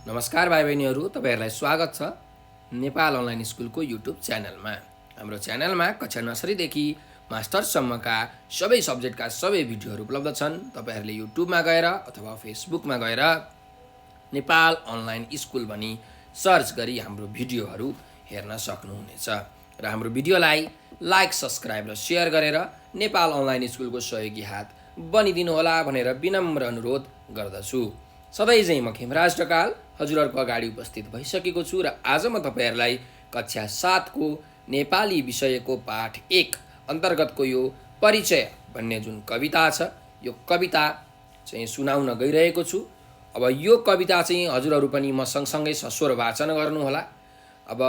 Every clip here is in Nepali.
नमस्कार भाइ बहिनीहरू, तपाईँहरूलाई स्वागत छ नेपाल अनलाइन स्कुलको युट्युब च्यानलमा। हाम्रो च्यानलमा कक्षा नर्सरीदेखि मास्टर्ससम्मका सबै सब्जेक्टका सबै भिडियोहरू उपलब्ध छन्। तपाईँहरूले युट्युबमा गएर अथवा फेसबुकमा गएर नेपाल अनलाइन स्कुल भनी सर्च गरी हाम्रो भिडियोहरू हेर्न सक्नुहुनेछ र हाम्रो भिडियोलाई लाइक, सब्सक्राइब र सेयर गरेर नेपाल अनलाइन स्कुलको सहयोगी हात बनिदिनुहोला भनेर विनम्र अनुरोध गर्दछु। सधैँ चाहिँ म खेमराज ढकाल हजुरहरूको अगाडि उपस्थित भइसकेको छु र आज म तपाईँहरूलाई कक्षा 7को नेपाली विषयको पाठ 1 अन्तर्गतको यो परिचय भन्ने जुन कविता छ, यो कविता चाहिँ सुनाउन गइरहेको छु। अब यो कविता चाहिँ हजुरहरू पनि म सँगसँगै सस्वर वाचन गर्नुहोला। अब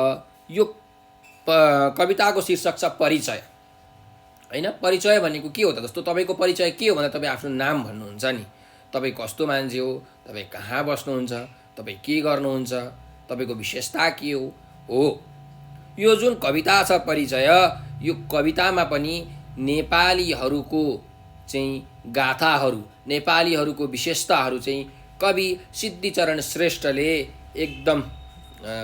यो कविताको शीर्षक छ परिचय, होइन? परिचय भनेको के हो त? जस्तो तपाईँको परिचय के हो भन्दा तपाईँ आफ्नो नाम भन्नुहुन्छ नि, तपाईँ कस्तो मान्छे हो, तपाईँ कहाँ बस्नुहुन्छ, तपाईँ के गर्नुहुन्छ, तपाईँको विशेषता के हो। यो जुन कविता छ परिचय, यो कवितामा पनि नेपालीहरूको चाहिँ गाथाहरू, नेपालीहरूको विशेषताहरू चाहिँ कवि सिद्धिचरण श्रेष्ठले एकदम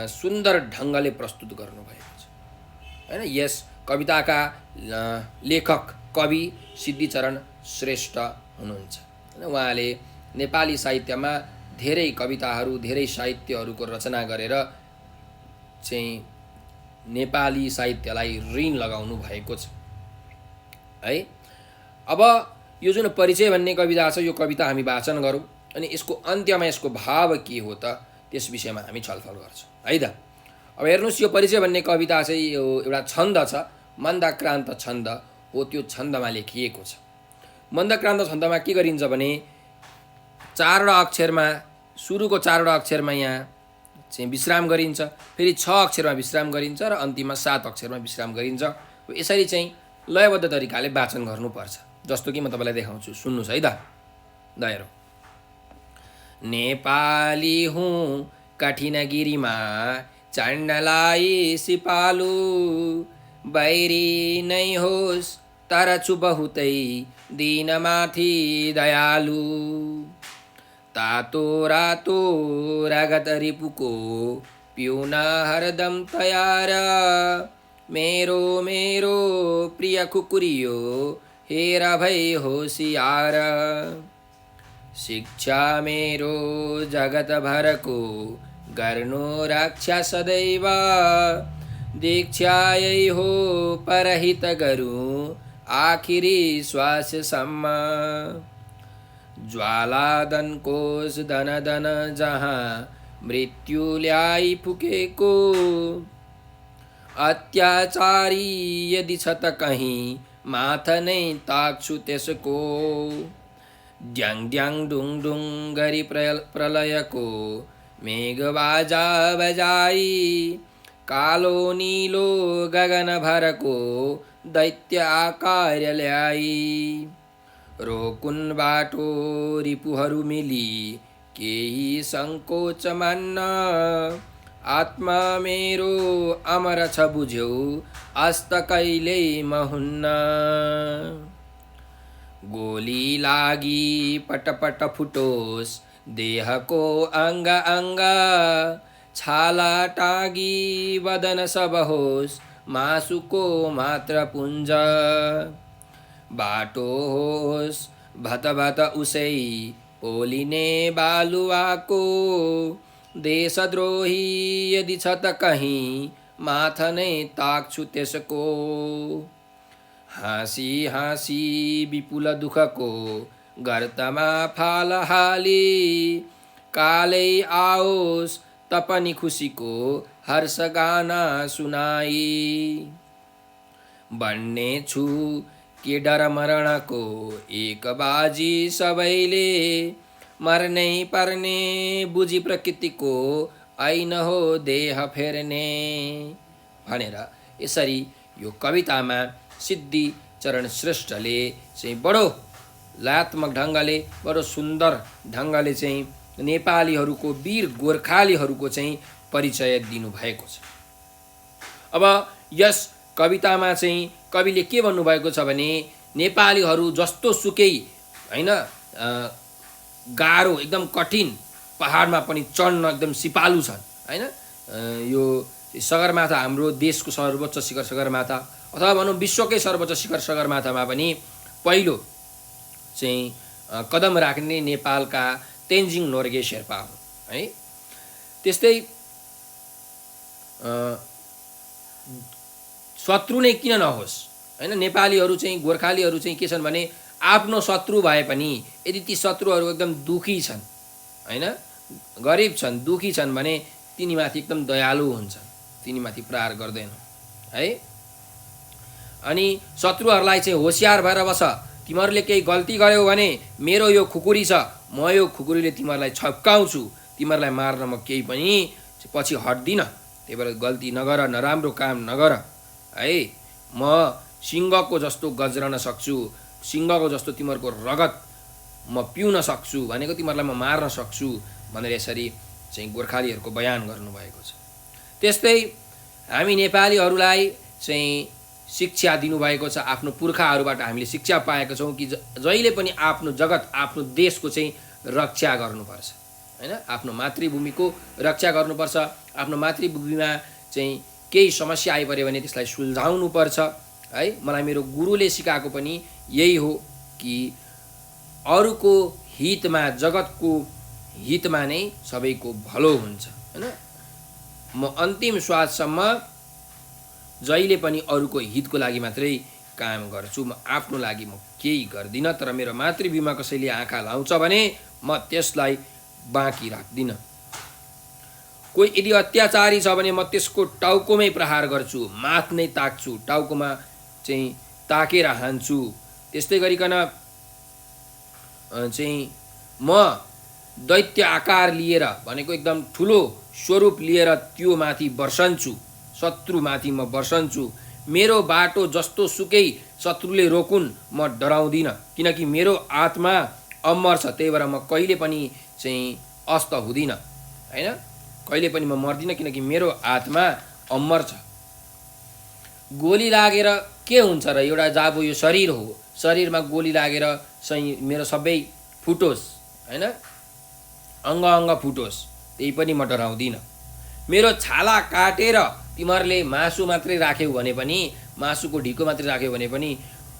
सुन्दर ढङ्गले प्रस्तुत गर्नुभएको छ, होइन? यस कविताका लेखक कवि सिद्धिचरण श्रेष्ठ हुनुहुन्छ। उहाँले नेपाली साहित्यमा धेरै कविताहरू, धेरै साहित्यहरूको रचना गरेर चाहिँ नेपाली साहित्यलाई ऋण लगाउनु भएको छ, है। अब यो जुन परिचय भन्ने कविता छ, यो कविता हामी वाचन गरौँ अनि यसको अन्त्यमा यसको भाव के हो त त्यस विषयमा हामी छलफल गर्छौँ, है त। अब हेर्नुहोस्, यो परिचय भन्ने कविता चाहिँ यो एउटा छन्द छ, मन्दाक्रान्त छन्द हो। त्यो छन्दमा लेखिएको छ। मन्दाक्रान्त छन्दमा के गरिन्छ भने 4वटा अक्षरमा, सुरुको 4वटा अक्षरमा यहाँ चाहिँ विश्राम गरिन्छ, फेरि 6 अक्षरमा विश्राम गरिन्छ र अन्तिममा 7 अक्षरमा विश्राम गरिन्छ। यसरी चाहिँ लयबद्ध तरिकाले वाचन गर्नुपर्छ। जस्तो कि म तपाईँलाई देखाउँछु, सुन्नुहोस् है त। दाइरो नेपाली हुँ कठिनगिरीमा चढ्नलाई सिपालु, बैरी नै होस् तर छु बहुतै दिनमाथि दयालु, तातो रातो रगत रिपुको पिउन हरदम तयार, मेरो मेरो प्रिय कुकुरियो हेर भई होसियार, शिक्षा मेरो जगत भरको गर्नु रक्षा सदैव, दीक्षा यही हो परहित गरौँ आखिरी श्वाससम्म, ज्वालादनकोश दन दन जहाँ मृत्यु ल्याई फुकेको, अत्याचारी यदि छ त कहीँ माथ नै ताक्छु त्यसको, ड्याङ ड्याङ डुङ डुङ गरी प्रलयको मेघबाजा बजाई, कालो नीलो गगन भरको दैत्य आकार ल्याई, रोकुन बाटो रिपुहरू मिली केही सङ्कोच मान्न, आत्मा मेरो अमर छ बुझ्यौ अस्त कहिल्यै म हुन्न, गोली लागि पटपट फुटोस् देहको अङ्ग अङ्ग, छाला टागी बदन सब होस् मासुको मात्र पुञ्ज, बाटो होस् भतभत उसै पोलिने बालुवाको, देशद्रोही यदि छ त कहीँ माथ नै ताक्छु त्यसको, हाँसी हाँसी विपुल दुःखको गर्तमा फाल हाली, कालै आओस् त पनि खुसीको हर्ष गाना सुनाई, बन्ने छु के डर मरणको एक बाजी सबैले, मर्नै पर्ने बुझी प्रकृतिको ऐन हो देह फेर्ने भनेर यसरी यो कवितामा सिद्धिचरण श्रेष्ठले चाहिँ बडो लयात्मक ढङ्गले, बडो सुन्दर ढङ्गले चाहिँ नेपालीहरूको, वीर गोर्खालीहरूको चाहिँ परिचय दिनुभएको छ। अब यस कवितामा चाहिँ कविले के भन्नुभएको छ भने नेपालीहरू जस्तो सुकै, होइन, गाह्रो, एकदम कठिन पहाडमा पनि चढ्न एकदम सिपालु छन् हैन। यो सगरमाथा हाम्रो देशको सर्वोच्च शिखर सगरमाथा अथवा भनौँ विश्वकै सर्वोच्च शिखर सगरमाथामा पनि पहिलो चाहिँ कदम राख्ने नेपालका तेन्जिङ नोर्गे शेर्पा हो है। त्यस्तै शत्रु नै किन नहोस् हैन, नेपालीहरू चाहिँ गोर्खालीहरू चाहिँ के छन् भने आफ्नो शत्रु भए पनि यदि ती शत्रुहरू एकदम दुखी छन् हैन, गरिब छन्, दुखी छन् भने तिनीमाथि एकदम दयालु हुन्छन्, तिनीमाथि प्रहार गर्दैन है। अनि शत्रुहरूलाई चाहिँ होसियार भएर बस, तिमीहरूले केही गल्ती गर्यौ भने मेरो यो खुकुरी छ, म यो खुकुरीले तिमीहरूलाई छप्काउँछु, तिमीहरूलाई मार्न म केही पनि पछि हट्दिनँ, त्यही भएर गल्ती नगर, नराम्रो काम नगर है। म सिंहको जस्तो गज्रन सक्छु, सिंहको जस्तो तिमीहरूको रगत म पिउन सक्छु, भनेको तिमीहरूलाई म मार्न सक्छु भनेर यसरी चाहिँ गोर्खालीहरूको बयान गर्नुभएको छ। त्यस्तै हामी नेपालीहरूलाई चाहिँ शिक्षा दिनुभएको छ, आफ्नो पुर्खाहरूबाट हामीले शिक्षा पाएका छौँ कि जहिले पनि आफ्नो जगत आफ्नो देशको चाहिँ रक्षा गर्नुपर्छ हैन, आफ्नो मातृभूमिको रक्षा गर्नुपर्छ। आफ्नो मातृभूमिमा चाहिँ केही समस्या आइपऱ्यो भने त्यसलाई सुल्झाउनु पर्छ है। मलाई मेरो गुरुले सिकाएको पनि यही हो कि अरूको हितमा, जगतको हितमा नै सबैको भलो हुन्छ हैन। म अन्तिम श्वाससम्म जहिले पनि अरूको हितको लागि मात्रै काम गर्छु, म आफ्नो लागि म केही गर्दिनँ। तर मेरो मातृभूमिमा कसैले आँखा लाउँछ भने म त्यसलाई बाँकी राख्दिनँ। कोही यदि अत्याचारी छ भने म त्यसको टाउकोमै प्रहार गर्छु, माथ नै ताक्छु, टाउकोमा चाहिँ ताकेर हान्छु। त्यस्तै गरिकन चाहिँ म दैत्य आकार लिएर भनेको एकदम ठुलो स्वरूप लिएर त्यो माथि वर्षन्छु, शत्रुमाथि म वर्षन्छु। मेरो बाटो जस्तो सुकै शत्रुले रोकुन् म डराउँदिनँ, किनकि मेरो आत्मा अमर छ, त्यही भएर म कहिले पनि चाहिँ अस्त हुँदिनँ हैन, कहिले पनि म मर्दिनँ, किनकि मेरो आत्मा अमर छ। गोली लागेर के हुन्छ र, एउटा जाबो यो शरीर हो, शरीरमा गोली लागेर मेरो सबै फुटोस् हैन, अङ्ग अङ्ग फुटोस्, त्यही पनि म डराउँदिनँ। मेरो छाला काटेर तिमीहरूले मासु मात्रै राख्यौ भने पनि, मासुको ढिको मात्रै राख्यौ भने पनि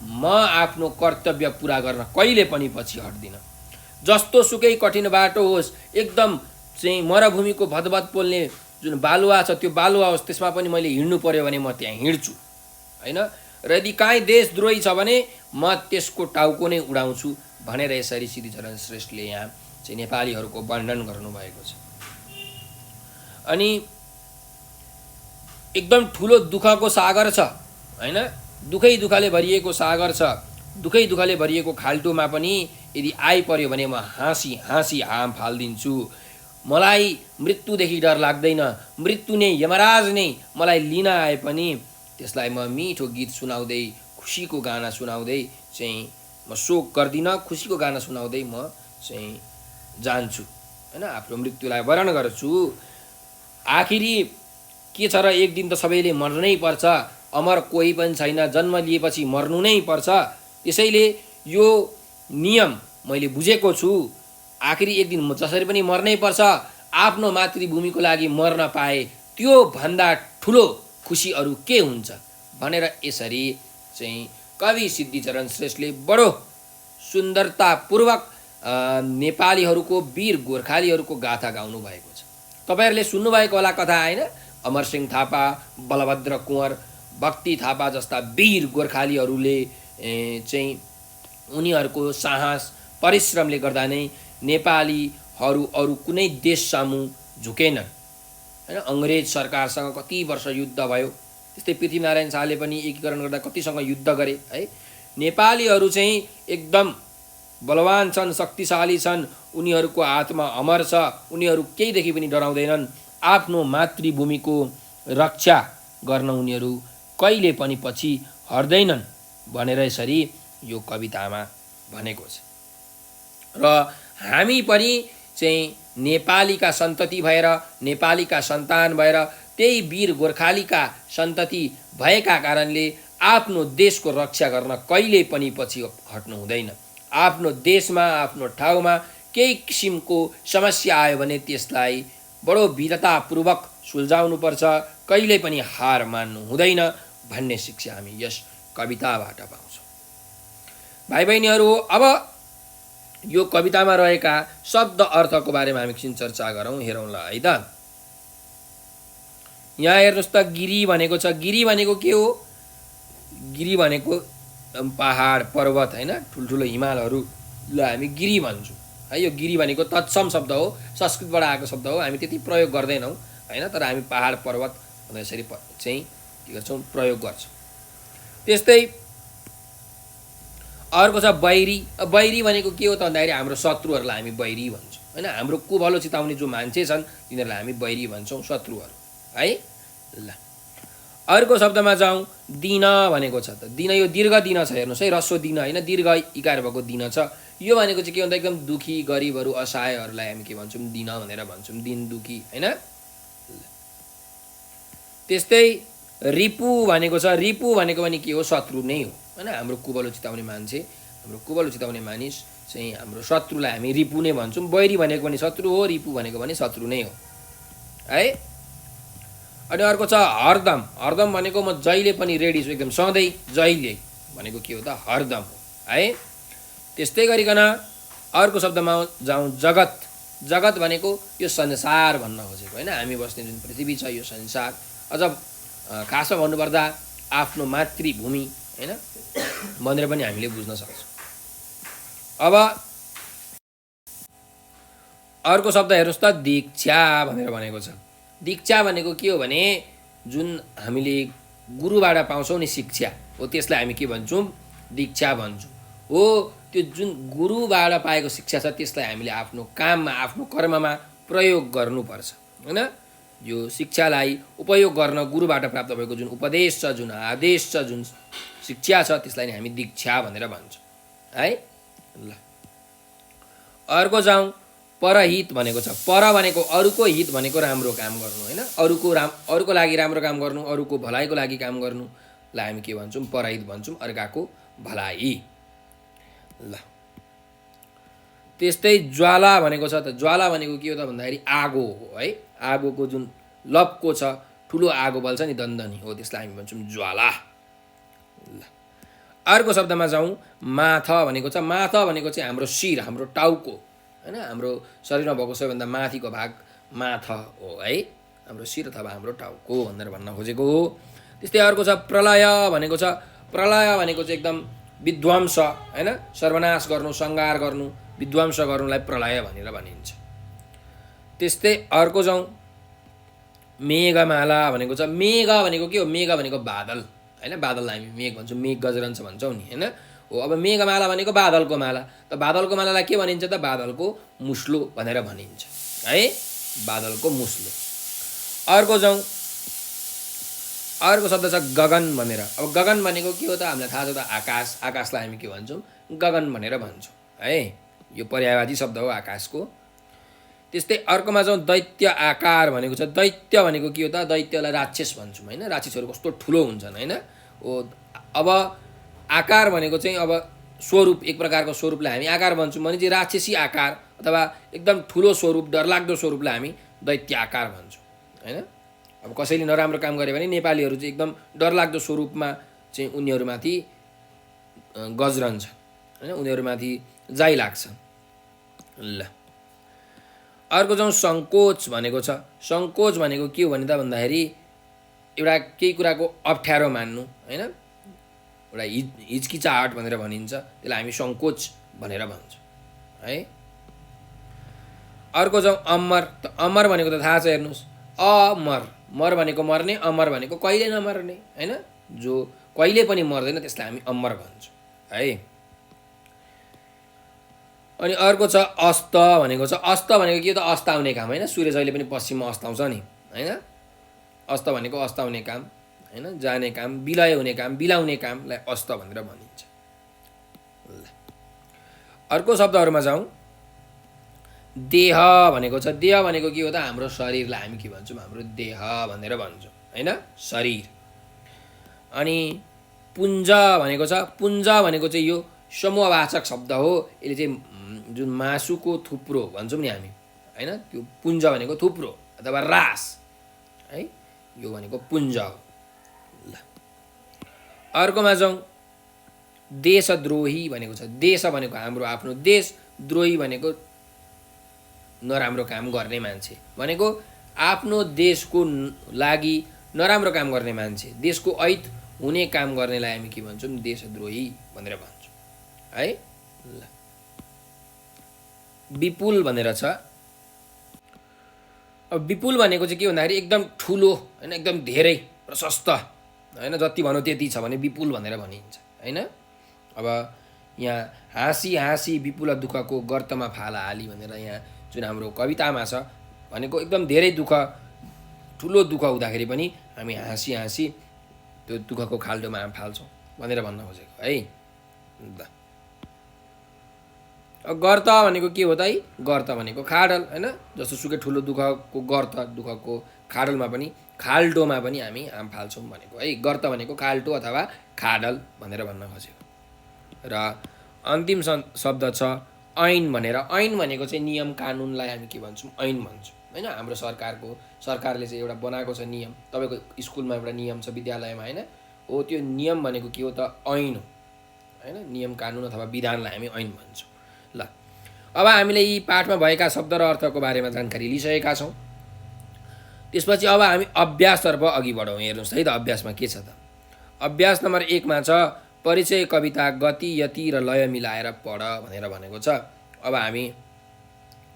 म आफ्नो कर्तव्य पुरा गर्न कहिले पनि पछि हट्दिनँ। जस्तो सुकै कठिन बाटो होस्, एकदम चाहिँ मरुभूमिको भदभद पोल्ने जुन बालुवा छ त्यो बालुवा होस्, त्यसमा पनि मैले हिँड्नु पर्यो भने म त्यहाँ हिँड्छु हैन। र यदि काहीँ देशद्रोही छ भने म त्यसको टाउको नै उडाउँछु भनेर यसरी सिद्धिचरण श्रेष्ठले यहाँ चाहिँ नेपालीहरूको वर्णन गर्नुभएको छ। अनि एकदम ठुलो दुःखको सागर छ हैन, दुःखै दुःखले भरिएको सागर छ, दुःखै दुःखले भरिएको खाल्टोमा पनि यदि आइपर्यो भने म हाँसी हाँसी हाम फालिदिन्छु। मलाई मृत्युदेखि डर लाग्दैन, मृत्यु नै यमराज नै मलाई लिन आए पनि त्यसलाई म मिठो गीत सुनाउँदै, खुसीको गाना सुनाउँदै चाहिँ म शोक गर्दिनँ, खुसीको गाना सुनाउँदै म चाहिँ जान्छु हैन, आफ्नो मृत्युलाई वरण गर्छु। आखिरी के छ र, एक दिन त सबैले मर्नै पर्छ, अमर कोही पनि छैन, जन्म लिएपछि मर्नु नै पर्छ। त्यसैले यो नियम मैले बुझेको छु, आखिरी एक दिन जसरी पनि मर्नै पर्छ, आफ्नो मातृभूमिको लागि मर्न पाए त्यो भन्दा ठुलो खुसी अरू के हुन्छ भनेर यसरी चाहिँ कवि सिद्धिचरण श्रेष्ठले बडो सुन्दरतापूर्वक नेपालीहरूको, वीर गोर्खालीहरूको गाथा गाउनु भएको छ। तपाईहरूले सुन्नुभएको होला कथा हैन, अमरसिंह थापा, बलभद्र कुँवर, भक्ति थापा जस्ता वीर गोर्खालीहरूले चाहिँ उनीहरूको साहस परिश्रमले गर्दा नै नेपालीहरू अरू कुनै देश सामु झुकेनन् हैन। अङ्ग्रेज सरकारसँग कति वर्ष युद्ध भयो, त्यस्तै पृथ्वीनारायण शाहले पनि एकीकरण गर्दा कतिसँग युद्ध गरे है। नेपालीहरू चाहिँ एकदम बलवान छन्, शक्तिशाली छन्, उनीहरूको आत्मा अमर छ, उनीहरू केहीदेखि पनि डराउँदैनन्, आफ्नो मातृभूमिको रक्षा गर्न उनीहरू कहिले पनि पछि हट्दैनन् भनेर यसरी यो कवितामा भनेको छ। र हामी पनि चाहिँ नेपालीका सन्तति भएर, नेपालीका सन्तान भएर, त्यही वीर गोर्खालीका सन्तति भएका कारणले आफ्नो देशको रक्षा गर्न कहिले पनि पछि हट्नु हुँदैन। आफ्नो देशमा, आफ्नो ठाउँमा केही किसिमको समस्या आयो भने त्यसलाई बडो वीरतापूर्वक सुल्झाउनुपर्छ, कहिल्यै पनि हार मान्नु हुँदैन भन्ने शिक्षा हामी यस कविताबाट पाउँछौँ। भाइ बहिनीहरू, अब यो कवितामा रहेका शब्द अर्थको बारेमा हामी एकछिन चर्चा गरौँ, हेरौँला है त। यहाँ हेर्नुहोस् त, गिरी भनेको छ। गिरी भनेको के हो? गिरी भनेको पहाड पर्वत होइन, ठुल्ठुलो हिमालहरूलाई हामी गिरी भन्छौँ है। यो गिरी भनेको तत्सम शब्द हो, संस्कृतबाट आएको शब्द हो, हामी त्यति प्रयोग गर्दैनौँ होइन, तर हामी पहाड पर्वत भन्दा यसरी चाहिँ के गर्छौँ, प्रयोग गर्छौँ। त्यस्तै अर्को छ बैरी। बैरी भनेको के हो त भन्दाखेरि हाम्रो शत्रुहरूलाई हामी बैरी भन्छौँ होइन। हाम्रो कुभलो चिताउने जो मान्छे छन् तिनीहरूलाई हामी बैरी भन्छौँ, शत्रुहरू है। ल अर्को शब्दमा जाउँ, दिन भनेको छ त। दिन यो दीर्घ दिन छ, हेर्नुहोस् है, ह्रस्व दिन होइन, दीर्घ इकार भएको दिन छ। यो भनेको चाहिँ के भन्दा एकदम दुखी गरिबहरू असहायहरूलाई हामी के भन्छौँ, दिन भनेर भन्छौँ, दिन दुखी होइन। त्यस्तै रिपु भनेको छ। रिपु भनेको पनि के हो? शत्रु नै हो होइन। हाम्रो कुभलो चिताउने मान्छे, हाम्रो कुभलो चिताउने मानिस चाहिँ हाम्रो शत्रुलाई हामी रिपु नै भन्छौँ। बैरी भनेको पनि शत्रु हो, रिपु भनेको पनि शत्रु नै हो है। अनि अर्को छ हरदम। हरदम भनेको म जहिले पनि रेडी छु, एकदम सधैँ, जहिले भनेको के हो त? हरदम हो है। त्यस्तै गरिकन अर्को शब्दमा जाउँ, जगत। जगत भनेको यो संसार भन्न खोजेको होइन, हामी बस्ने जुन पृथ्वी छ यो संसार। अझ खासमा भन्नुपर्दा आफ्नो मातृभूमि होइन भनेर पनि हामीले बुझ्न सक्छौँ। अब अर्को शब्द हेर्नुहोस् त, दीक्षा भनेर भनेको छ। दीक्षा भनेको के हो भने जुन हामीले गुरुबाट पाउँछौँ नि शिक्षा हो, त्यसलाई हामी के भन्छौँ? दीक्षा भन्छौँ हो। त्यो जुन गुरुबाट पाएको शिक्षा छ त्यसलाई हामीले आफ्नो काममा, आफ्नो कर्ममा प्रयोग गर्नुपर्छ होइन। यो शिक्षालाई उपयोग गर्न गुरुबाट प्राप्त भएको जुन उपदेश छ, जुन आदेश छ, जुन शिक्षा छ त्यसलाई नै हामी दीक्षा भनेर भन्छौँ है। ल अर्को जाउँ, परहित भनेको छ। पर भनेको अरूको, हित भनेको राम्रो काम गर्नु होइन, अरूको लागि राम्रो काम गर्नु, अरूको भलाइको लागि काम गर्नुलाई हामी के भन्छौँ? परहित भन्छौँ, अर्काको भलाइ। ल त्यस्तै ज्वाला भनेको छ त। ज्वाला भनेको के हो त भन्दाखेरि आगो हो है। आगोको जुन लपको छ, ठुलो आगो बल्छ नि, दन्दनी हो, त्यसलाई हामी भन्छौँ ज्वाला। ल अर्को शब्दमा जाउँ, माथ भनेको छ। माथ भनेको चाहिँ हाम्रो शिर, हाम्रो टाउको होइन, हाम्रो शरीरमा भएको सबैभन्दा माथिको भाग माथ हो है, हाम्रो शिर अथवा हाम्रो टाउको भनेर भन्न खोजेको हो। त्यस्तै अर्को छ प्रलय भनेको छ। प्रलय भनेको चाहिँ एकदम विध्वंस होइन, सर्वनाश गर्नु, संहार गर्नु, विध्वंस गर्नुलाई प्रलय भनेर भनिन्छ। त्यस्तै अर्को जाउँ, मेघमाला भनेको छ। मेघ भनेको के हो? मेघ भनेको बादल होइन, बादललाई हामी मेघ भन्छौँ, मेघ गजरन्छ भन्छौँ नि होइन हो। अब मेघमाला भनेको बादलको माला, त बादलको मालालाई के भनिन्छ त? बादलको मुस्लो भनेर भनिन्छ है, बादलको मुस्लो। अर्को जाउँ, अर्को शब्द छ गगन भनेर। अब गगन भनेको के हो त? हामीलाई थाहा छ त, आकाश। आकाशलाई हामी के भन्छौँ? गगन भनेर भन्छौँ है। यो पर्यायवाची शब्द हो आकाशको। त्यस्तै अर्कोमा जाउँ, दैत्य आकार भनेको छ। दैत्य भनेको के हो त? दैत्यलाई राक्षस भन्छौँ होइन, राक्षसहरू कस्तो ठुलो हुन्छन् होइन हो। अब आकार भनेको चाहिँ अब स्वरूप, एक प्रकारको स्वरूपलाई हामी आकार भन्छौँ भने चाहिँ राक्षसी आकार अथवा एकदम ठुलो स्वरूप, डरलाग्दो स्वरूपलाई हामी दैत्य आकार भन्छौँ होइन। अब कसैले नराम्रो काम गऱ्यो भने नेपालीहरू चाहिँ एकदम डरलाग्दो स्वरूपमा चाहिँ उनीहरूमाथि गजरन्छ होइन, उनीहरूमाथि जाइ लाग्छ। ल अर्को जाउँ, सङ्कोच भनेको छ। सङ्कोच भनेको के हो भने त भन्दाखेरि एउटा केही कुराको अप्ठ्यारो मान्नु होइन, एउटा हिचकिचाहट भनेर भनिन्छ, त्यसलाई हामी सङ्कोच भनेर भन्छौँ है। अर्को जाउँ, अमर। त अमर भनेको त थाहा छ, हेर्नुहोस्, अमर, मर भनेको मर्ने, अमर भनेको कहिले नमर्ने होइन, जो कहिले पनि मर्दैन त्यसलाई हामी अमर भन्छौँ है। अनि अर्को छ अस्त भनेको छ। अस्त भनेको के त? अस्ताउने काम होइन, सूर्य जहिले पनि पश्चिममा अस्ताउँछ नि होइन। अस्त भनेको अस्ताउने काम होइन, जाने काम, विलय हुने काम, बिलाउने कामलाई अस्त भनेर भनिन्छ। ल अर्को शब्दहरूमा जाउँ, देह भनेको छ। देह भनेको के हो त? हाम्रो शरीरलाई हामी के भन्छौँ? हाम्रो देह भनेर भन्छौँ होइन, शरीर। अनि पुञ्ज भनेको छ। पुञ्ज भनेको चाहिँ यो समूहवाचक शब्द हो, यसले चाहिँ जुन मासुको थुप्रो भन्छौँ नि हामी होइन, त्यो पुञ्ज भनेको थुप्रो अथवा रास है, यो भनेको पुञ्ज हो। ल अर्कोमा जाउँ, देशद्रोही भनेको छ। देश भनेको हाम्रो आफ्नो देश, द्रोही भनेको नराम्रो काम गर्ने मान्छे, भनेको आफ्नो देशको लागि नराम्रो काम गर्ने मान्छे, देशको ऐत हुने काम गर्नेलाई हामी के भन्छौँ, देशद्रोही भनेर भन्छौँ है। ल विपुल भनेर छ। अब विपुल भनेको चाहिँ के भन्दाखेरि एकदम ठुलो होइन, एकदम धेरै प्रशस्त होइन, जति भनौँ त्यति छ भने विपुल भनेर भनिन्छ होइन। अब यहाँ हाँसी हाँसी विपुल दुःखको गर्तमा फाला हाली भनेर यहाँ जुन हाम्रो कवितामा छ भनेको एकदम धेरै दुःख, ठुलो दुःख हुँदाखेरि पनि हामी हाँसी हाँसी त्यो दुःखको खाल्टोमा हामी फाल्छौँ भनेर भन्न खोजेको है। ल गर्त भनेको के हो त है, गर्त भनेको खाडल होइन, जस्तो सुकै ठुलो दुःखको गर्त, दुःखको खाडलमा पनि खाल्टोमा पनि हामी आम फाल्छौँ भनेको है। गर्त भनेको खाल्टो अथवा खाडल भनेर भन्न खोजेको। र अन्तिम शब्द छ ऐन भनेर। ऐन भनेको चाहिँ नियम कानुनलाई हामी के भन्छौँ, ऐन भन्छौँ होइन। हाम्रो सरकारले चाहिँ एउटा बनाएको छ नियम, तपाईँको स्कुलमा एउटा नियम छ विद्यालयमा होइन, हो त्यो नियम भनेको के हो त, ऐन हो होइन। नियम कानुन अथवा विधानलाई हामी ऐन भन्छौँ। ल अब हामीले यी पाठमा भएका शब्द र अर्थको बारेमा जानकारी लिइसकेका छौँ। त्यसपछि अब हामी अभ्यासतर्फ अघि बढौँ। हेर्नुहोस् है त अभ्यासमा के छ त। अभ्यास नम्बर 1 मा छ परिचय कविता गति यति र लय मिलाएर पढ भनेर भनेको छ। अब हामी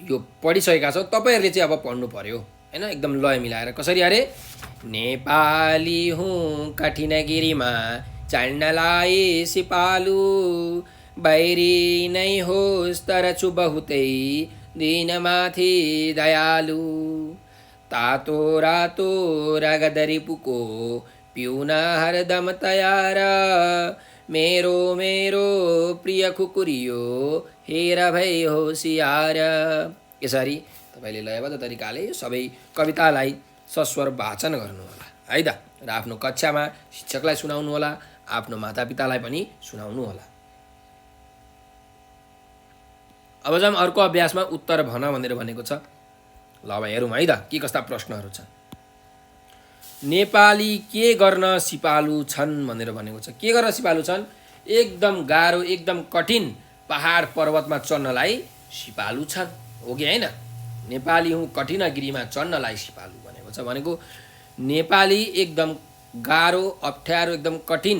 यो पढिसकेका छौँ, तपाईँहरूले चाहिँ अब पढ्नु पर्यो होइन, एकदम लय मिलाएर। कसरी अरे, नेपाली हुँ कठिनगिरीमा चढ्नलाई सिपालु, बैरी नै होस् तर छु बहुतै दिनमाथि दयालु, तातो रातो रगदरी पुको पिउन हरदम तयार, मेरो मेरो प्रिय खुकुरियो हेर भई होसियार। यसरी तपाईँले लयबद्ध तरिकाले सबै कवितालाई सस्वर वाचन गर्नुहोला है त, र आफ्नो कक्षामा शिक्षकलाई सुनाउनु होला, आफ्नो मातापितालाई पनि सुनाउनु होला। अब जाउँ अर्को अभ्यासमा उत्तर भन भनेर भनेको छ। ल अब हेरौँ है त के कस्ता प्रश्नहरू छन्। नेपाली के गर्न सिपालु छन् भनेर भनेको छ। के गर्न सिपालु छन्, एकदम गाह्रो एकदम कठिन पहाड पर्वतमा चढ्नलाई सिपालु छन्, हो कि होइन। नेपाली हुँ कठिनगिरीमा चढ्नलाई सिपालु भनेको छ, भनेको नेपाली एकदम गाह्रो अप्ठ्यारो एकदम कठिन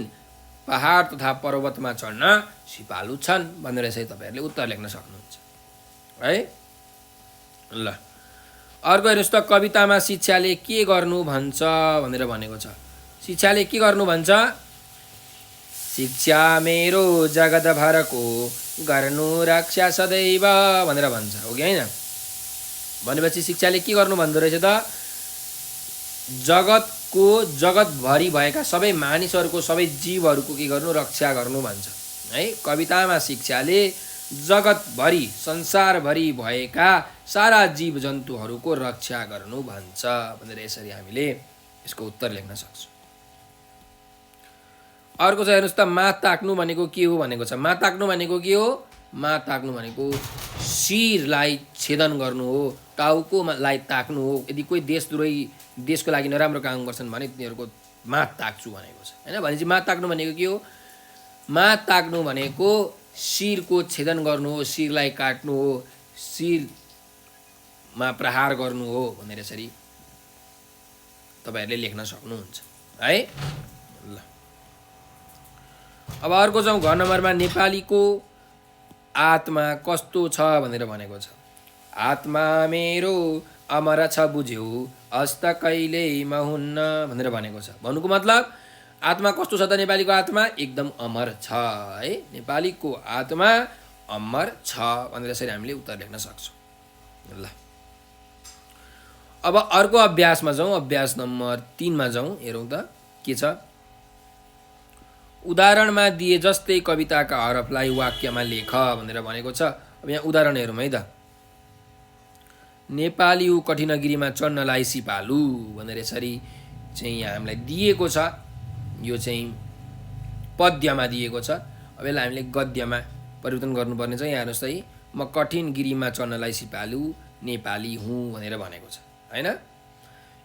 पहाड तथा पर्वतमा चढ्न सिपालु छन् भनेर चाहिँ तपाईँहरूले उत्तर लेख्न सक्नुहुन्छ है। ल अर्को हेर्नुहोस् त, कवितामा शिक्षाले के गर्नु भन्छ भनेर भनेको छ। शिक्षाले के गर्नु भन्छ, शिक्षा मेरो जगतभरको गर्नु रक्षा सदैव भनेर भन्छ, हो कि होइन। भनेपछि शिक्षाले के गर्नु भन्दो रहेछ त, जगतभरि भएका सबै मानिसहरूको सबै जीवहरूको के गर्नु, रक्षा गर्नु भन्छ है। कवितामा शिक्षाले जगतभरि संसारभरि भएका सारा जीव जन्तुहरूको रक्षा गर्नु भन्छ भनेर यसरी हामीले यसको उत्तर लेख्न सक्छौँ। अर्को छ हेर्नुहोस् त, मात ताक्नु भनेको के हो भनेको छ। मात ताक्नु भनेको के हो, मात ताक्नु भनेको शिरलाई छेदन गर्नु हो, टाउकोलाई ताक्नु हो। यदि कोही देशद्रोही देशको लागि नराम्रो काम गर्छन् भने तिनीहरूको मात ताक्छु भनेको छ होइन। भनेपछि मात ताक्नु भनेको के हो, मात ताक्नु भनेको शिरको छेदन गर्नु हो, शिरलाई काट्नु हो, शिरमा प्रहार गर्नु हो भनेर यसरी तपाईँहरूले लेख्न सक्नुहुन्छ है। ल अब अर्को जाउँ घ नम्बरमा, नेपालीको आत्मा कस्तो छ भनेर भनेको छ। आत्मा मेरो अमर छ बुझ्यौ हस्त कहिल्यै हुन्न भनेर भनेको छ। भन्नुको मतलब आत्मा कस्तो छ त, नेपालीको आत्मा एकदम अमर छ है। नेपालीको आत्मा अमर छ भनेर यसरी हामीले उत्तर लेख्न सक्छौँ। ल अब अर्को अभ्यासमा जाउँ। अभ्यास नम्बर 3 मा जाउँ। हेरौँ त के छ। उदाहरणमा दिए जस्तै कविताका हरफलाई वाक्यमा लेख भनेर भनेको छ। अब यहाँ उदाहरण हेरौँ है त। नेपाली ऊ कठिनगिरीमा चढ्नलाई सिपालु भनेर यसरी चाहिँ यहाँ हामीलाई दिएको छ। यो चाहिँ पद्यमा दिएको छ। अब यसलाई हामीले गद्यमा परिवर्तन गर्नुपर्ने छ। यहाँ हेर्नुहोस् त, म कठिन गिरीमा चढ्नलाई सिपालु नेपाली हुँ भनेर भनेको छ हैन।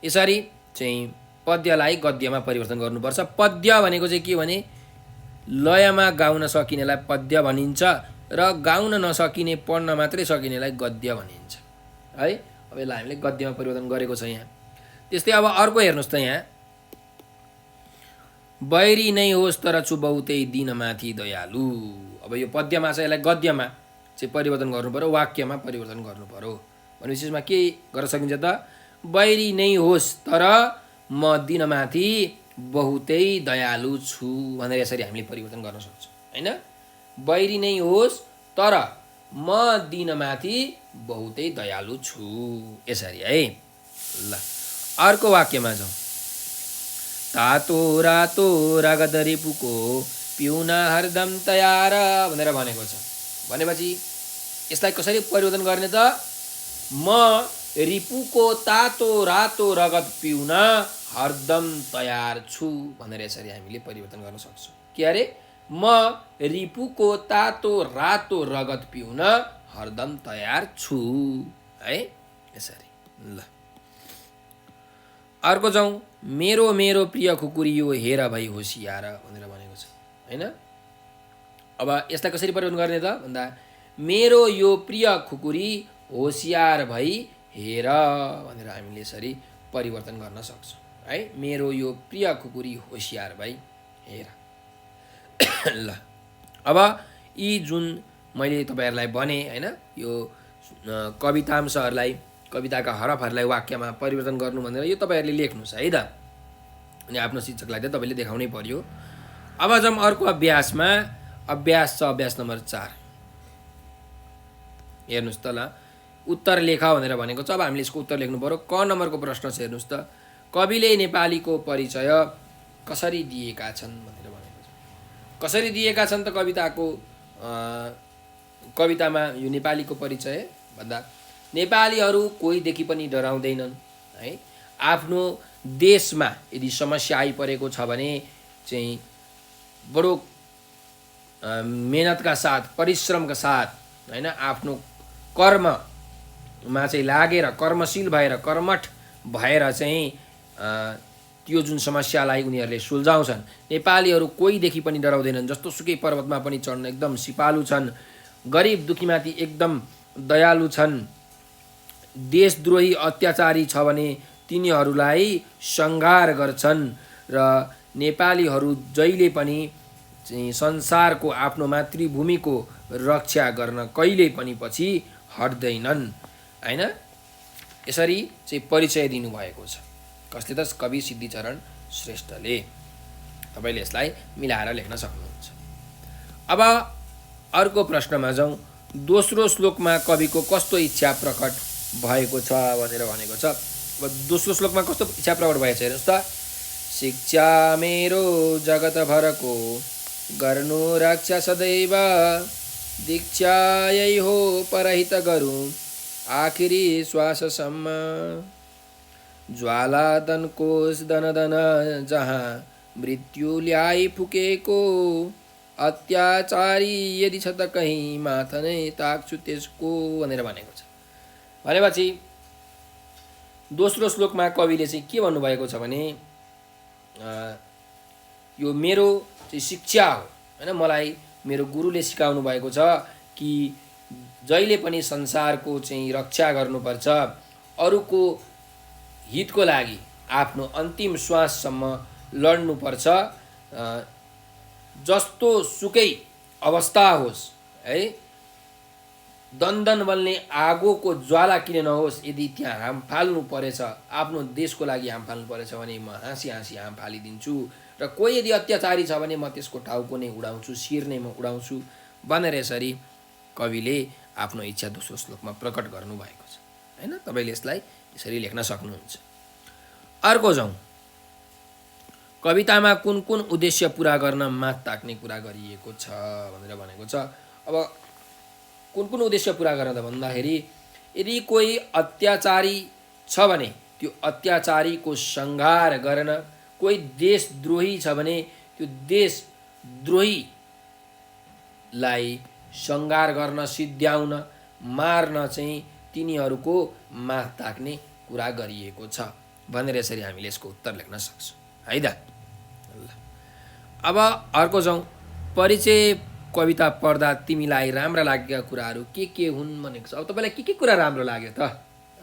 यसरी चाहिँ पद्यलाई गद्यमा परिवर्तन गर्नुपर्छ। पद्य भनेको चाहिँ के भने लयमा गाउन सकिनेलाई पद्य भनिन्छ र गाउन नसकिने पढ्न मात्रै सकिनेलाई गद्य भनिन्छ है। अब यसलाई हामीले गद्यमा परिवर्तन गरेको छ यहाँ। त्यस्तै अब अर्को हेर्नुहोस् त यहाँ, बैरी नै होस् तर छु बहुतै दिनमाथि दयालु। अब यो पद्यमा छ, यसलाई गद्यमा चाहिँ परिवर्तन गर्नु पर्यो, वाक्यमा परिवर्तन गर्नु पर्यो। भनेपछि यसमा के गर्न सकिन्छ त, बैरी नै होस् तर म दिनमाथि बहुतै दयालु छु भनेर यसरी हामीले परिवर्तन गर्न सक्छौँ हैन। बैरी नै होस् तर म दिनमाथि बहुतै दयालु छु, यसरी है। ल अर्को वाक्यमा जाउँ। तातो रातो रगत रिपुको पिउन हरदम तयार भनेर भनेको छ। भनेपछि यसलाई कसरी परिवर्तन गर्ने त, म रिपुको तातो रातो रगत पिउन हरदम तयार छु भनेर यसरी हामीले परिवर्तन गर्न सक्छौँ। के अरे, म रिपुको तातो रातो रगत पिउन हरदम तयार छु है, यसरी। ल अर्को जाउँ। मेरो मेरो प्रिय खुकुरी यो हेर भई होसियार भनेर भनेको छ हैन। अब यसलाई कसरी परिवर्तन गर्ने त भन्दा, मेरो यो प्रिय खुकुरी होसियार भई हेर भनेर हामीले यसरी परिवर्तन गर्न सक्छौँ है। मेरो यो प्रिय खुकुरी होसियार भई हेर। ल अब यी जुन मैले तपाईँहरूलाई भने हैन, यो कवितांशहरूलाई, कविताका हरफहरूलाई वाक्यमा परिवर्तन गर्नु भनेर यो तपाईँहरूले लेख्नुहोस् है त। अनि आफ्नो शिक्षकलाई त तपाईँले देखाउनै पर्यो। अब जाउँ अर्को अभ्यासमा। अभ्यास छ अभ्यास नम्बर 4। हेर्नुहोस् त, ल उत्तर लेख भनेर भनेको छ। अब हामीले यसको उत्तर लेख्नु पर्यो। क नम्बरको प्रश्न छ, हेर्नुहोस् त, कविले नेपालीको परिचय कसरी दिएका छन् भनेर भनेको छ। कसरी दिएका छन् त कवितामा यो नेपालीको परिचय भन्दा, नेपालीहरू कोहीदेखि पनि डराउँदैनन् है। आफ्नो देशमा यदि समस्या आइपरेको छ भने चाहिँ बडो मेहनतका साथ, परिश्रमका साथ हैन, आफ्नो कर्ममा चाहिँ लागेर, कर्मशील भएर, कर्मठ भएर चाहिँ त्यो जुन समस्यालाई उनीहरूले सुल्झाउँछन्। नेपालीहरू कोहीदेखि पनि डराउँदैनन्, जस्तो सुकै पर्वतमा पनि चढ्न एकदम सिपालु छन्, गरिब दुखीमाथि एकदम दयालु छन्। देशद्रोही अत्याचारी छ भने तिनीहरूलाई संहार गर्छन् र नेपालीहरू जहिले पनि चाहिँ संसारको, आफ्नो मातृभूमिको रक्षा गर्न कहिल्यै पनि पछि हट्दैनन् हैन। यसरी चाहिँ परिचय दिनुभएको छ। कसले त, कवि सिद्धिचरण श्रेष्ठले। तपाईँले यसलाई मिलाएर लेख्न सक्नुहुन्छ। अब अर्को प्रश्नमा जाउँ। दोस्रो श्लोकमा कविको कस्तो इच्छा प्रकट भएको छ भनेर भनेको छ। अब दोस्रो श्लोकमा कस्तो इच्छा प्रकट भएको छ हेर्नुहोस् त, शिक्षा मेरो जगतभरको गर्नु रक्षा सदैव, दीक्षा यही हो परहित गरौँ आखिरी श्वाससम्म, ज्वाला दनकोष दन दन जहाँ मृत्यु ल्याइ फुकेको, अत्याचारी यदि छ त कहीँ माथा नै ताक्छु त्यसको भनेर भनेको छ। भनेपछि दोस्रो श्लोकमा कविले चाहिँ के भन्नुभएको छ भने, यो मेरो चाहिँ शिक्षा हो हैन, मलाई मेरो गुरुले सिकाउनु भएको छ कि जहिले पनि संसारको चाहिँ रक्षा गर्नुपर्छ, अरूको हितको लागि आफ्नो अन्तिम श्वाससम्म लड्नुपर्छ। जस्तो सुकै अवस्था होस् है, दन्दन बल्ने आगोको ज्वाला किन नहोस्, यदि त्यहाँ हाम फाल्नु परेछ, आफ्नो देशको लागि हाम फाल्नु परेछ भने म हाँसी हाँसी हाम फालिदिन्छु, र कोही यदि अत्याचारी छ भने म त्यसको टाउको नै उडाउँछु, शिर नै म उडाउँछु भनेर यसरी कविले आफ्नो इच्छा दोस्रो श्लोकमा प्रकट गर्नुभएको छ हैन। तपाईँले यसलाई यसरी लेख्न सक्नुहुन्छ। अर्को जाउँ। कवितामा कुन कुन उद्देश्य पुरा गर्न मात ताक्ने कुरा गरिएको छ भनेर भनेको छ। अब कुन कुन उद्देश्य पुरा गर्न त भन्दाखेरि, यदि कोही अत्याचारी छ भने त्यो अत्याचारीको संहार गर्न, कोही देशद्रोही छ भने त्यो देशद्रोहीलाई संहार गर्न, सिद्ध्याउन मार्न चाहिँ तिनीहरूको माथ ताक्ने कुरा गरिएको छ भनेर यसरी हामीले यसको उत्तर लेख्न सक्छौँ है त। ल अब अर्को जाउँ। परिचय कविता पढ्दा तिमीलाई राम्रा लागेका कुराहरू के हुन् भनेको छ। अब तपाईँलाई के कुरा राम्रो लाग्यो त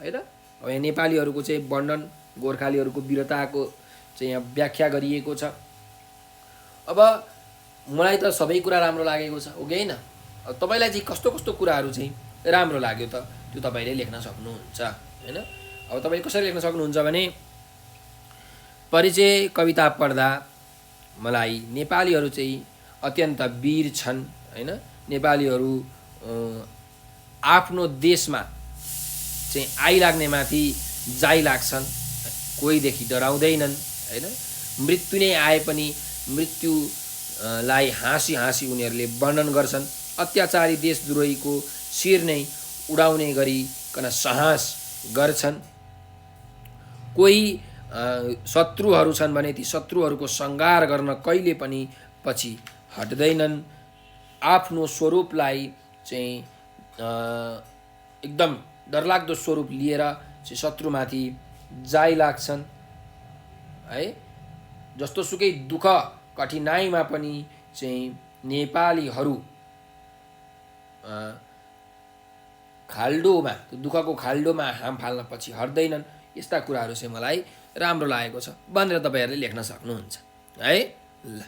है त। अब यहाँ नेपालीहरूको चाहिँ वर्णन, गोर्खालीहरूको वीरताको चाहिँ यहाँ व्याख्या गरिएको छ। अब मलाई त सबै कुरा राम्रो लागेको छ, हो कि होइन। अब तपाईँलाई चाहिँ कस्तो कस्तो कुराहरू चाहिँ राम्रो लाग्यो त त्यो तपाईँले लेख्न सक्नुहुन्छ होइन। अब तपाईँले कसरी लेख्न सक्नुहुन्छ भने परिचय कविता पढ्दा मलाई नेपालीहरू चाहिँ अत्यन्त वीर छन् होइन। नेपालीहरू आफ्नो देशमा चाहिँ आइलाग्ने माथि जाइ लाग्छन्, कोहीदेखि डराउँदैनन् होइन। मृत्यु नै आए पनि मृत्युलाई हाँसी हाँसी उनीहरूले वर्णन गर्छन्। अत्याचारी देशद्रोहीको शिर नै उडाउने गरिकन साहस गर्छन्। कोही शत्रुहरू छन् भने ती शत्रुहरूको संहार गर्न कहिले पनि पछि हट्दैनन्। आफ्नो स्वरूपलाई चाहिँ एकदम डरलाग्दो स्वरूप लिएर चाहिँ शत्रुमाथि जाइ लाग्छन् है। जस्तो सुकै दुःख कठिनाइमा पनि चाहिँ नेपालीहरू खाल्डोमा, दुःखको खाल्डोमा हाम फाल्न पछि हट्दैनन्। यस्ता कुराहरू चाहिँ मलाई राम्रो लागेको छ भनेर तपाईँहरूले लेख्न सक्नुहुन्छ है। ल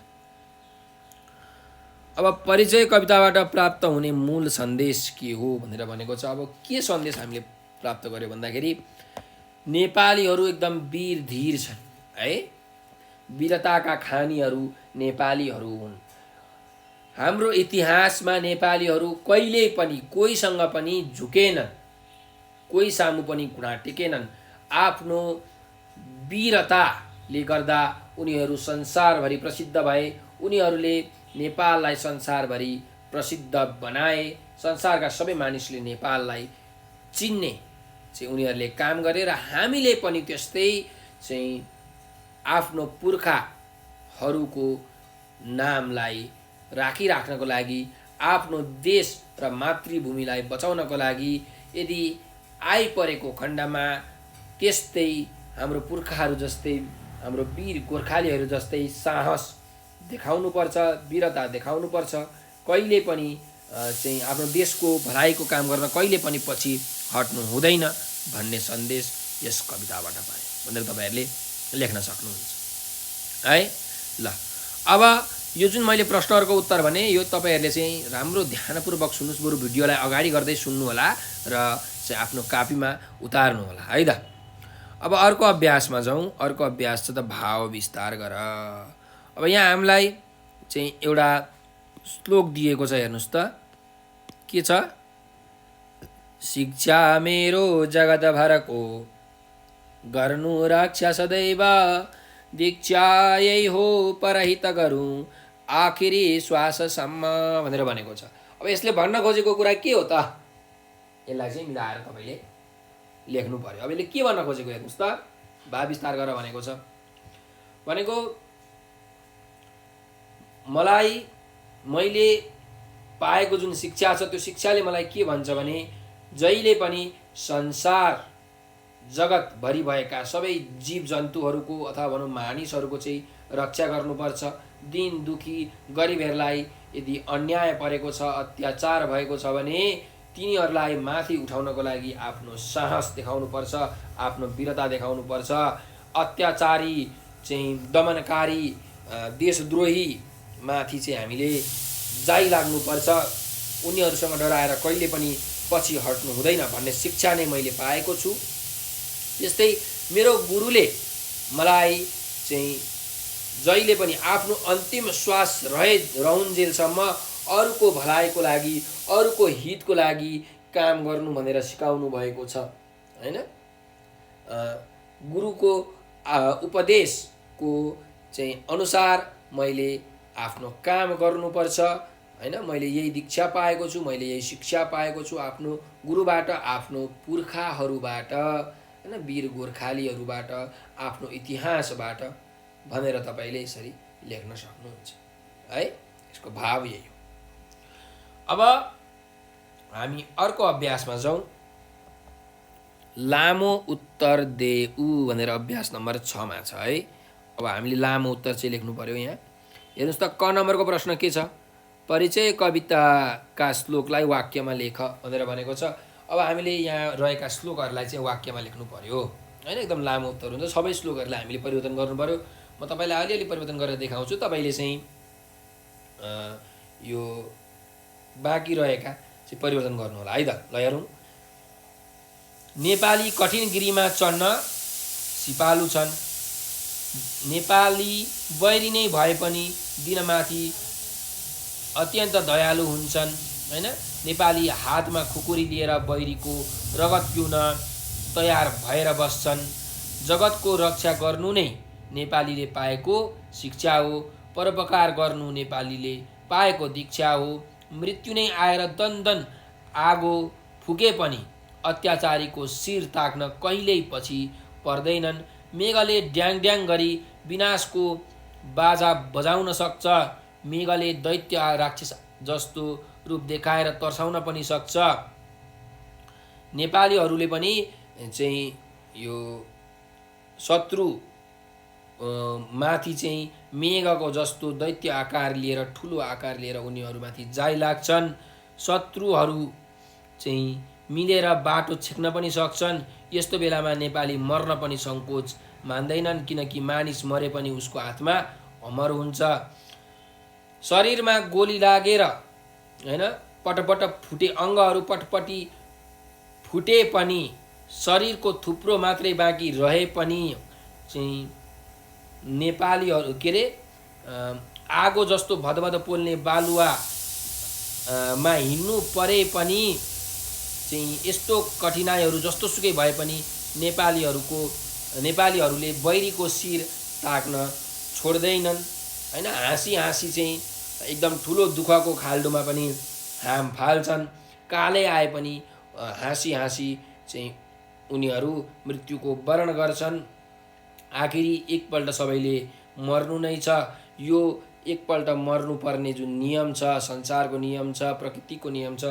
अब परिचय कविताबाट प्राप्त हुने मूल सन्देश के हो भनेर भनेको छ। अब के सन्देश हामीले प्राप्त गर्यो भन्दाखेरि नेपालीहरू एकदम वीर धीर छन् है। वीरताका खानीहरू नेपालीहरू हुन्। हाम्रो इतिहासमा नेपालीहरू कहिल्यै पनि कोहीसँग पनि झुकेनन्, कोही सामु पनि घुँडा टेकेनन्। आफ्नो वीरताले गर्दा उनीहरू संसारभरि प्रसिद्ध भए। उनीहरूले नेपाललाई संसारभरि प्रसिद्ध बनाए। संसारका सबै मानिसले नेपाललाई चिन्ने चाहिँ उनीहरूले काम गरे र हामीले पनि त्यस्तै चाहिँ आफ्नो पुर्खाहरूको नामलाई राखिराख्नको लागि, आफ्नो देश र मातृभूमिलाई बचाउनको लागि यदि आइपरेको खण्डमा त्यस्तै हाम्रो पुर्खाहरू जस्तै, हाम्रो वीर गोर्खालीहरू जस्तै साहस देखाउनुपर्छ, वीरता देखाउनुपर्छ। कहिले पनि चाहिँ आफ्नो देशको भलाइको काम गर्न कहिले पनि पछि हट्नु हुँदैन भन्ने सन्देश यस कविताबाट पाएँ भनेर तपाईँहरूले लेख्न सक्नुहुन्छ है। ल अब यो जुन मैले प्रश्नहरूको उत्तर भने यो तपाईँहरूले चाहिँ राम्रो ध्यानपूर्वक सुन्नुहोस्, बरु भिडियोलाई अगाडि गर्दै सुन्नु होला र चाहिँ आफ्नो कापीमा उतार्नु होला है त। अब अर्को अभ्यासमा जाउँ। अर्को अभ्यास छ त भाव विस्तार गर। अब यहाँ हामीलाई चाहिँ एउटा श्लोक दिएको छ, हेर्नुहोस् त के छ। शिक्षा मेरो जगतभरको गर्नु रक्षा सदैव, दीक्षा यही हो परहित गरौँ आखिरी श्वाससम्म भनेर भनेको छ। अब यसले भन्न खोजेको कुरा के हो त, यसलाई चाहिँ मिलाएर तपाईँले लेख्नु पर्यो। अब यसले के भन्न खोजेको हेर्नुहोस् त। भाव विस्तार गर भनेको छ, भनेको मैले पाएको जुन शिक्षा छ त्यो शिक्षाले मलाई के भन्छ भने जहिले पनि संसार जगतभरि भएका सबै जीव जन्तुहरूको अथवा भनौँ मानिसहरूको चाहिँ रक्षा गर्नुपर्छ। दिन दुखी गरिबहरूलाई यदि अन्याय परेको छ, अत्याचार भएको छ भने तिनीहरूलाई माथि उठाउनको लागि आफ्नो साहस देखाउनुपर्छ, आफ्नो वीरता देखाउनुपर्छ। अत्याचारी चाहिँ दमनकारी देशद्रोही माथि चाहिँ हामीले जाइ लाग्नुपर्छ। उनीहरूसँग डराएर कहिले पनि पछि हट्नु हुँदैन भन्ने शिक्षा नै मैले पाएको छु। त्यस्तै मेरो गुरुले मलाई चाहिँ जहिले पनि आफ्नो अन्तिम श्वास रहन्जेलसम्म अरूको भलाइको लागि, अरूको हितको लागि काम गर्नु भनेर सिकाउनु भएको छ हैन। गुरुको उपदेशको चाहिँ अनुसार मैले आफ्नो काम गर्नुपर्छ हैन। मैले यही दीक्षा पाएको छु, मैले यही शिक्षा पाएको छु आफ्नो गुरुबाट, आफ्नो पुर्खाहरूबाट हैन, वीर गोर्खालीहरूबाट, आफ्नो इतिहासबाट भनेर तपाईले यसरी लेख्न सक्नुहुन्छ है। यसको भाव यही हो। अब हामी अर्को अभ्यासमा जाउँ। लामो उत्तर देऊ भनेर अभ्यास नम्बर 6 मा छ है। अब हामीले लामो उत्तर चाहिँ लेख्नु पर्यो। यहाँ हेर्नुहोस् त, क नम्बरको प्रश्न के छ? परिचय कविताका श्लोकलाई वाक्यमा लेख भनेर भनेको छ। अब हामीले यहाँ रहेका श्लोकहरूलाई चाहिँ वाक्यमा लेख्नु पर्यो होइन। एकदम लामो उत्तर हुन्छ। सबै श्लोकहरूलाई हामीले परिवर्तन गर्नु पर्यो। म तपाईँलाई अलिअलि परिवर्तन गरेर देखाउँछु। तपाईँले चाहिँ यो बाँकी रहेका चाहिँ परिवर्तन गर्नु होला है त। ल हेरौँ। नेपाली कठिन गिरीमा चढ्न सिपालु छन्। नेपाली बैरी नै भए पनि दिनमाथि अत्यन्त दयालु हुन्छन् होइन। नेपाली हातमा खुकुरी लिएर बैरीको रगत पिउन तयार भएर बस्छन्। जगतको रक्षा गर्नु नै नेपालीले पाएको शिक्षा हो। परोपकार गर्नु नेपालीले पाएको दीक्षा हो। मृत्यु नै आएर दन्दन आगो फुके पनि अत्याचारीको शिर ताक्न कहिल्यै पछि पर्दैनन्। मेघले ड्याङ ड्याङ गरी विनाशको बाजा बजाउन सक्छ। मेघले दैत्य राक्षस जस्तो रूप देखाएर तर्साउन पनि सक्छ। नेपालीहरूले पनि चाहिँ यो शत्रु माथि चाहिँ मेघको जस्तो दैत्य आकार लिएर, ठुलो आकार लिएर उनीहरूमाथि जाइलाग्छन्। शत्रुहरू चाहिँ मिलेर बाटो छेक्न पनि सक्छन्। यस्तो बेलामा नेपाली मर्न पनि सङ्कोच मान्दैनन्, किनकि मानिस मरे पनि उसको आत्मा अमर हुन्छ। शरीरमा गोली लागेर होइन पटपट फुटे अङ्गहरू पटपटी फुटे पनि, शरीरको थुप्रो मात्रै बाँकी रहे पनि चाहिँ नेपालीहरू के अरे आगो जस्तो भदभद पोल्ने बालुवामा हिँड्नु परे पनि चाहिँ यस्तो कठिनाइहरू जस्तो सुकै भए पनि नेपालीहरूले बैरीको शिर ताक्न छोड्दैनन् होइन। हाँसी हाँसी चाहिँ एकदम ठुलो दुःखको खाल्डोमा पनि हाम फाल्छन्। कालै आए पनि हाँसी हाँसी चाहिँ उनीहरू मृत्युको वरण गर्छन्। आखिरी एकपल्ट सबैले मर्नु नै छ। यो एकपल्ट मर्नुपर्ने जुन नियम छ, संसारको नियम छ, प्रकृतिको नियम छ,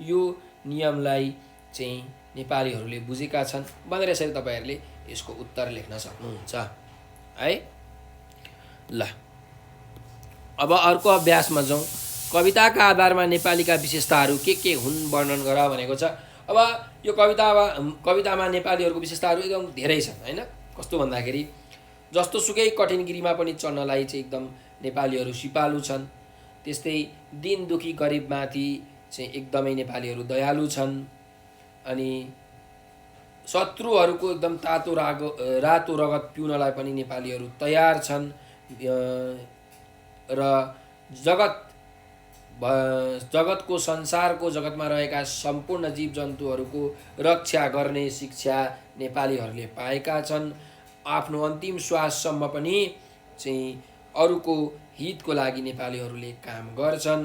यो नियमलाई चाहिँ नेपालीहरूले बुझेका छन् भनेर यसरी तपाईँहरूले यसको उत्तर लेख्न सक्नुहुन्छ है। ल अब अर्को अभ्यासमा जाउँ। कविताका आधारमा नेपालीका विशेषताहरू के हुन् वर्णन गर भनेको छ। अब यो कवितामा नेपालीहरूको विशेषताहरू एकदम धेरै छन् होइन। कस्तो भन्दाखेरि जस्तो सुकै कठिन गिरीमा पनि चढ्नलाई चाहिँ एकदम नेपालीहरू सिपालु छन्। त्यस्तै दिन दुखी गरिबमाथि चाहिँ एकदमै नेपालीहरू दयालु छन्। अनि शत्रुहरूको एकदम रातो रगत पिउनलाई पनि नेपालीहरू तयार छन्। र जगतको संसारको जगतमा रहेका सम्पूर्ण जीव जन्तुहरूको रक्षा गर्ने शिक्षा नेपालीहरूले पाएका छन्। आफ्नो अन्तिम श्वाससम्म पनि चाहिँ अरूको हितको लागि नेपालीहरूले काम गर्छन्।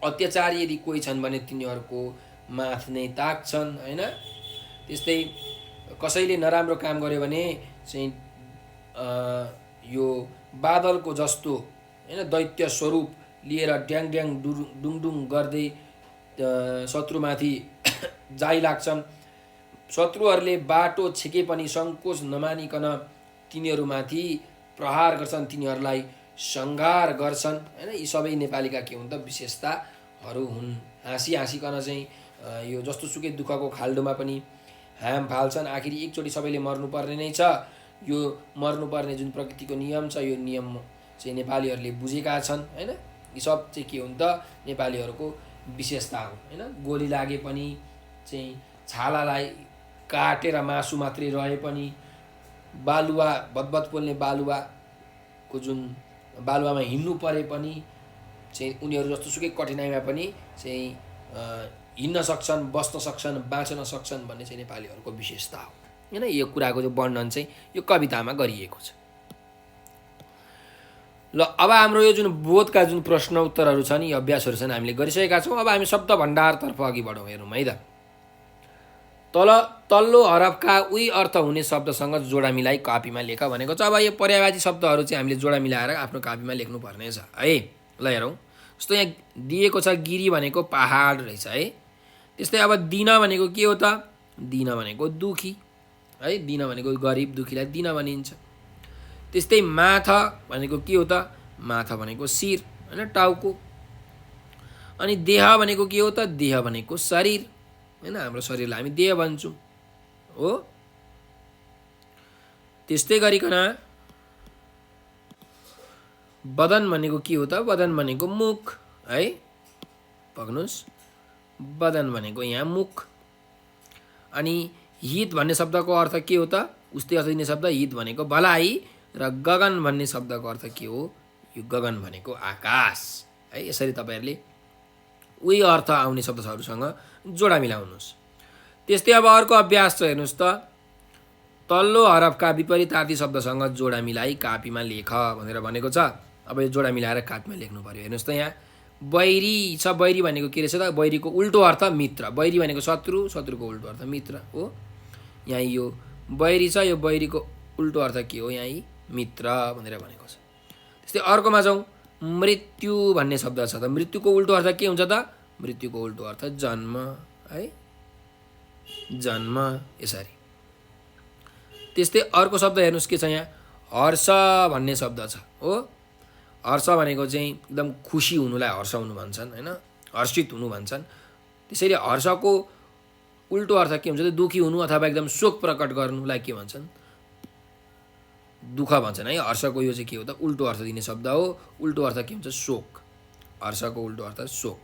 अत्याचारी यदि कोही छन् भने तिनीहरूको माथ नै ताक्छन् होइन। त्यस्तै कसैले नराम्रो काम गर्यो भने चाहिँ यो बादलको जस्तो होइन दैत्य स्वरूप लिएर ड्याङ ड्याङ डुङडुङ गर्दै शत्रुमाथि जाइलाग्छन्। शत्रुहरूले बाटो छेके पनि सङ्कोच नमानिकन तिनीहरूमाथि प्रहार गर्छन्, तिनीहरूलाई संहार गर्छन् होइन। यी सबै नेपालीका के हुन् त विशेषताहरू हुन्। हाँसी हाँसीकन चाहिँ यो जस्तो सुकै दुःखको खाल्डोमा पनि हाम फाल्छन्। आखिरी एकचोटि सबैले मर्नुपर्ने नै छ। यो मर्नुपर्ने जुन प्रकृतिको नियम छ, यो नियम चाहिँ नेपालीहरूले बुझेका छन् होइन। यी सब चाहिँ के हुन् त नेपालीहरूको विशेषता हो होइन। गोली लागे पनि चाहिँ छालालाई काटेर मासु मात्रै रहे पनि, बालुवा बदबद पोल्ने बालुवाको जुन बालुवामा हिँड्नु परे पनि चाहिँ उनीहरू जस्तो सुकै कठिनाइमा पनि चाहिँ हिँड्न सक्छन्, बस्न सक्छन्, बाँच्न सक्छन् भन्ने चाहिँ नेपालीहरूको विशेषता हो होइन। यो कुराको जो वर्णन चाहिँ यो कवितामा गरिएको छ। ल अब हाम्रो यो जुन बोधका जुन प्रश्न उत्तरहरू छन्, यी अभ्यासहरू छन् हामीले गरिसकेका छौँ। अब हामी शब्द भण्डारतर्फ अघि बढौँ। हेरौँ है त। तल्लो हरफका उही अर्थ हुने शब्दसँग जोडा मिलाई कापीमा लेख भनेको छ। अब यो पर्यायवाची शब्दहरू चाहिँ हामीले जोडा मिलाएर आफ्नो कापीमा लेख्नुपर्ने छ है। ल हेरौँ। जस्तो यहाँ दिएको छ गिरी भनेको पहाड रहेछ है। त्यस्तै अब दिन भनेको के हो त? दिन भनेको दुखी है, दिन भनेको गरिब दुखीलाई दिन भनिन्छ। त्यस्तै माथ भनेको के हो त? माथ भनेको शिर होइन, टाउको। अनि देह भनेको के हो त? देह भनेको शरीर होइन, हाम्रो शरीरलाई हामी देह भन्छौँ हो। त्यस्तै गरिकन बदन भनेको के हो त? बदन भनेको मुख है, पक्नुहोस्, बदन भनेको यहाँ मुख। अनि हित भन्ने शब्दको अर्थ के हो त? उस्तै अर्थ दिने शब्द हित भनेको भलाइ, र गगन भन्ने शब्दको अर्थ के हो? यो गगन भनेको आकाश है। यसरी तपाईँहरूले उही अर्थ आउने शब्दहरूसँग जोडा मिलाउनुहोस्। त्यस्तै अब अर्को अभ्यास छ, हेर्नुहोस् त। तल्लो हरफका विपरीतार्थी शब्दसँग जोडा मिलाई कापीमा लेख भनेर भनेको छ। अब यो जोडा मिलाएर कापीमा लेख्नु पर्यो। हेर्नुहोस् त, यहाँ बैरी छ। बैरी भनेको के रहेछ त? बैरीको उल्टो अर्थ मित्र। बैरी भनेको शत्रु, शत्रुको उल्टो अर्थ मित्र हो। यहाँ यो बैरी छ, यो बैरीको उल्टो अर्थ के हो? यहाँ मित्र भनेर भनेको छ। त्यस्तै अर्कोमा जाउँ। मृत्यु भन्ने शब्द छ त। मृत्युको उल्टो अर्थ के हुन्छ त? मृत्युको उल्टो अर्थ जन्म है, जन्म। यसरी त्यस्तै अर्को शब्द हेर्नुहोस् के छ यहाँ? हर्ष भन्ने शब्द छ हो। हर्ष भनेको चाहिँ एकदम खुसी हुनुलाई हर्ष हुनु भन्छन् होइन, हर्षित हुनु भन्छन्। त्यसरी हर्षको उल्टो अर्थ के हुन्छ त? दुखी हुनु अथवा एकदम शोक प्रकट गर्नुलाई के भन्छन्? दुःख भन्छन् है। हर्षको यो चाहिँ के हो त? उल्टो अर्थ दिने शब्द हो। उल्टो अर्थ के हुन्छ? शोक। हर्षको उल्टो अर्थ शोक।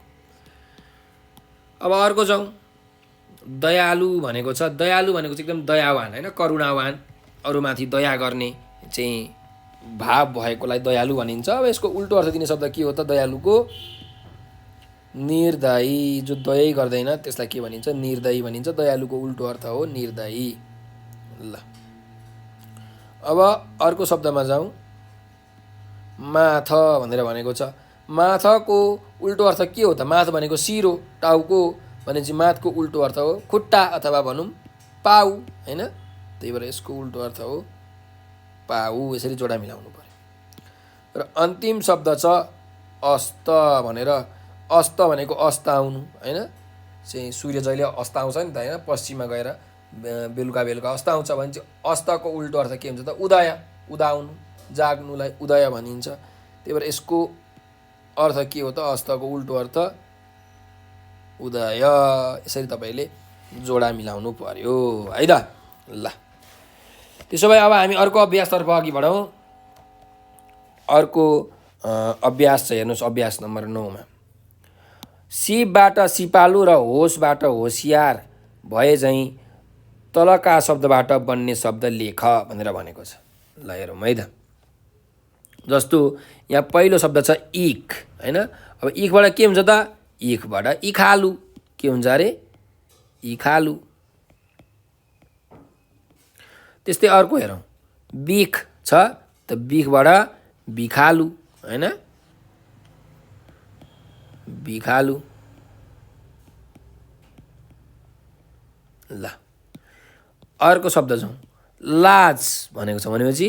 अब अर्को जाउँ। दयालु भनेको छ। दयालु भनेको चाहिँ एकदम दयावान होइन, करुणावान, अरूमाथि दया गर्ने चाहिँ भाव भएकोलाई दयालु भनिन्छ। अब यसको उल्टो अर्थ दिने शब्द के हो त? दयालुको निर्दयी, जो दयै गर्दैन त्यसलाई के भनिन्छ? निर्दयी भनिन्छ। दयालुको उल्टो अर्थ हो निर्दयी। ल, अब अर्को शब्दमा जाउँ। माथ भनेर भनेको छ। माथको उल्टो अर्थ के हो त? माथ भनेको शिर हो, टाउको भनेपछि माथको उल्टो अर्थ हो खुट्टा अथवा भनौँ पाउ होइन। त्यही भएर यसको उल्टो अर्थ हो पाउ। यसरी जोडा मिलाउनु पर्यो। र अन्तिम शब्द छ अस्त भनेर। अस्त भनेको अस्ताउनु होइन, चाहिँ सूर्य जहिले अस्ताउँछ नि त होइन, पश्चिममा गएर बेलुका बेलुका अस्ताउँछ भने चाहिँ अस्तको उल्टो अर्थ के हुन्छ त? उदय, उदाउनु, जाग्नुलाई उदय भनिन्छ। त्यही भएर यसको अर्थ के हो त? अस्तको उल्टो अर्थ उदय। यसरी तपाईँले जोडा मिलाउनु पर्यो है त। ल, त्यसो भए अब हामी अर्को अभ्यासतर्फ अघि बढौँ। अर्को अभ्यास छ, हेर्नुहोस् अभ्यास नम्बर 9 मा। सिपबाट सिपालु र होसबाट होसियार भए झैँ तलका शब्दबाट बन्ने शब्द लेख भनेर भनेको छ। ल हेरौँ है त। जस्तो यहाँ पहिलो शब्द छ इख होइन। अब इखबाट के हुन्छ त? इखबाट इखालु। के हुन्छ अरे? इखालु। त्यस्तै अर्को हेरौँ। बिख छ त, बिखबाट बिखालु होइन, बिखालु। ल, अर्को शब्द जाउँ। लाज भनेको छ भनेपछि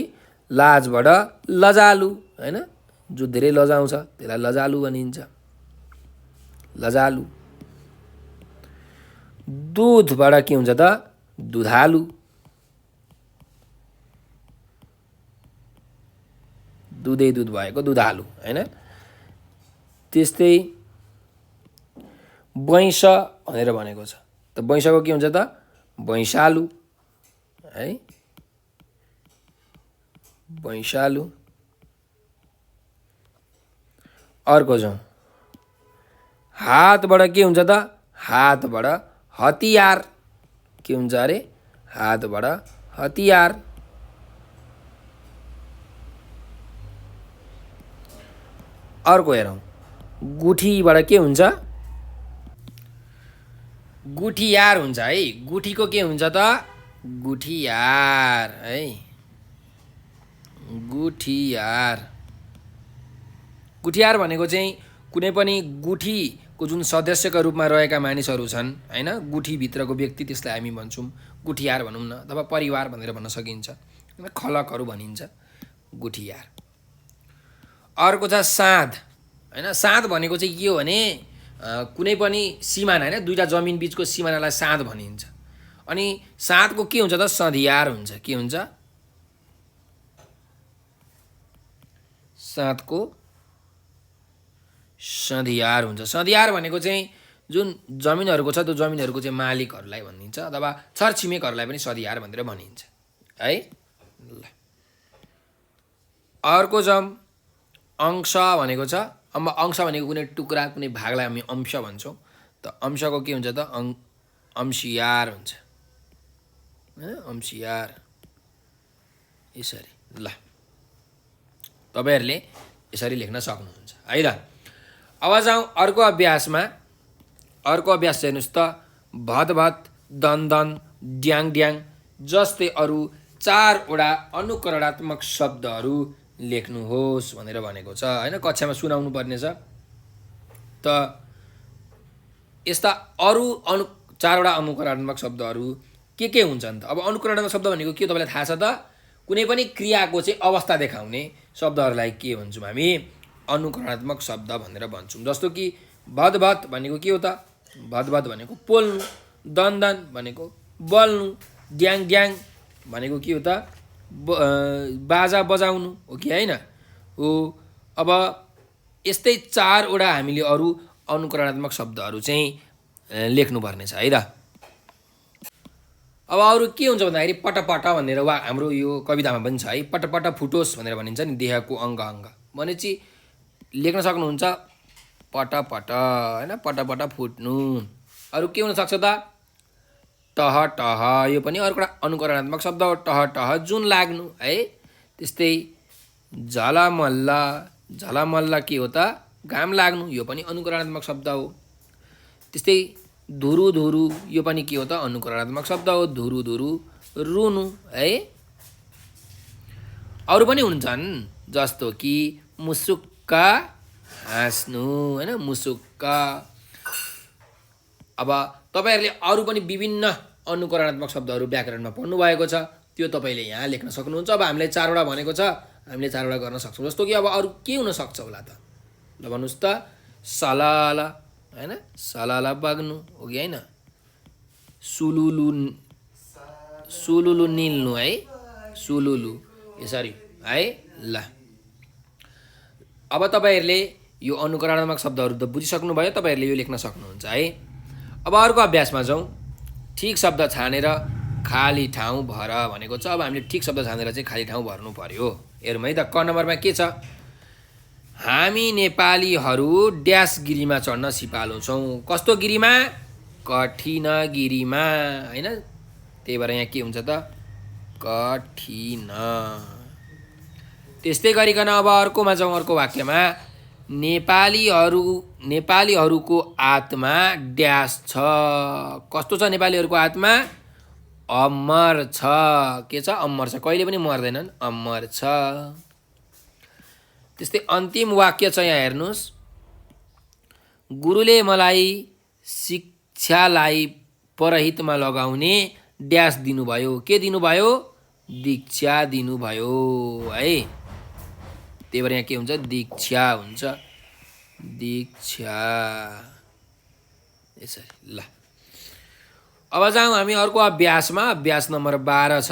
लाजबाट लजालु होइन, जो धेरै लजाउँछ त्यसलाई लजालु भनिन्छ। लजालु। दुधबाट के हुन्छ त? दुधालु। दुधै दुध भएको दुधालु होइन। त्यस्तै बैंस भनेर भनेको छ त। बैंसको के हुन्छ त? बैंसालु है, बैंसालु। अर्को जाउँ। हातबाट के हुन्छ त? हातबाट हतियार। के हुन्छ अरे? हातबाट हतियार। अर्को हेरौँ। गुठीबाट के हुन्छ? गुठियार हुन्छ है। गुठीको के हुन्छ त? गुठियार है, गुठियार। गुठियार भनेको चाहिँ कुनै पनि गुठीको जुन सदस्यका रूपमा रहेका मानिसहरू छन् होइन, गुठीभित्रको व्यक्ति, त्यसलाई हामी भन्छौँ गुठियार भनौँ न, अथवा परिवार भनेर भन्न सकिन्छ। खलकहरू भनिन्छ गुठियार। अर्को छ साँध होइन। साँध भनेको चाहिँ के हो भने कुनै पनि सिमाना होइन दुईवटा जमिन बिचको सिमानालाई साँध भनिन्छ। अनि साँधको के हुन्छ त सधियार हुन्छ। के हुन्छ साँधको सधियार हुन्छ। सधियार भनेको चाहिँ जुन जमिनहरूको छ त्यो जमिनहरूको चाहिँ मालिकहरूलाई भनिन्छ अथवा छरछिमेकहरूलाई पनि सधियार भनेर भनिन्छ है। ल अर्को छ अंश भनेको छ। अब अंश भनेको कुनै टुक्रा कुनै भागलाई हामी अंश भन्छौँ। त अंशको के हुन्छ त अंशियार हुन्छ। अंशियार यसरी। ल तपाईहरुले यसरी लेख्न सक्नुहुन्छ है त। अब जाउँ अर्को अभ्यासमा। अर्को अभ्यास हेर्नुस् त भदभद दनदन ड्याङ ड्याङ जस्तै अरू 4 वटा अनुकरणात्मक शब्दहरू लेख्नुहोस् भनेर भनेको छ हैन। कक्षामा सुनाउनु पर्ने छ। त यस्ता अरू 4 वटा अनुकरणात्मक शब्दहरू के हुन्छन् त। अब अनुकरणात्मक शब्द भनेको के तपाईलाई थाहा छ त। कुनै पनि क्रियाको चाहिँ अवस्था देखाउने शब्दहरूलाई के भन्छौँ हामी अनुकरणात्मक शब्द भनेर भन्छौँ। जस्तो कि भदभद भनेको के हो त भदभद भनेको पोल्नु। दनदन भनेको बल्नु। ड्याङ ड्याङ भनेको के हो त बाजा बजाउनु हो कि हैन हो। अब यस्तै 4 वटा हामीले अरू अनुकरणात्मक शब्दहरू चाहिँ लेख्नुपर्ने छ है त। अब अरू के हुन्छ भन्दाखेरि पटपट भनेर वा हाम्रो यो कवितामा पनि छ है। पटपट फुटोस् भनेर भनिन्छ नि देहको अङ्ग अङ्ग भनेपछि लेख्न सक्नुहुन्छ पटपट हैन पटपट फुट्नु। अरू के हुन सक्छ त टह टह यो पनि अर्को अनुकरणात्मक शब्द हो। टह टह जुन लाग्नु है। त्यस्तै झलमल्ल झलमल्ल के हो त घाम लाग्नु यो पनि अनुकरणात्मक शब्द हो। त्यस्तै धुरु धुरु यो पनि के हो त अनुकरणात्मक शब्द हो। धुरु धुरु रुनु है। अरू पनि हुन्छन् जस्तो कि मुसुक्क हाँस्नु हैन मुसुक्क। अब तपाईहरुले अरू पनि विभिन्न अनुकरणात्मक शब्दहरू व्याकरणमा पढ्नु भएको छ। त्यो तपाईले यहाँ लेख्न सक्नुहुन्छ। अब हामीले 4 वटा भनेको छ हामीले 4 वटा गर्न सक्छौँ। जस्तो कि अब अरू के हुन सक्छ होला त ल भन्नुस् त सलाल हैन सलाला बग्नु हो कि हैन। सुलुलु सुलुलु निल्नु है सुलुलु यसरी है। ल अब तपाईहरुले यो अनुकरणात्मक शब्दहरू त बुझिसक्नु भयो। तपाईहरुले यो लेख्न सक्नुहुन्छ है। अब अर्को अभ्यासमा जाउँ। ठीक शब्द छानेर खाली ठाउँ भर भनेको छ। अब हामीले ठीक शब्द छानेर चाहिँ खाली ठाउँ भर्नु पर्यो। हेरौँ है त क नम्बरमा के छ। हामी नेपालीहरू ड्यास गिरीमा चढ्न सिपालु छौँ। कस्तो गिरीमा कठिन गिरीमा हैन। त्यही भएर यहाँ के हुन्छ त कठिन। त्यस्तै गरिकन अब अर्कोमा जाउँ। अर्को वाक्यमा नेपालीहरूको आत्मा ड्यास छ। कस्तो छ नेपालीहरूको आत्मा अमर छ। के छ अमर छ कहिले पनि मर्दैनन् अमर छ। त्यस्तै अन्तिम वाक्य छ यहाँ हेर्नुस्। गुरुले मलाई शिक्षालाई परहितमा लगाउने ड्यास दिनुभयो। के दिनुभयो दीक्षा दिनुभयो है। त्यही भएर यहाँ के हुन्छ दीक्षा हुन्छ दीक्षा यसरी। ल अब जाउँ हामी अर्को अभ्यासमा। अभ्यास नम्बर 12 छ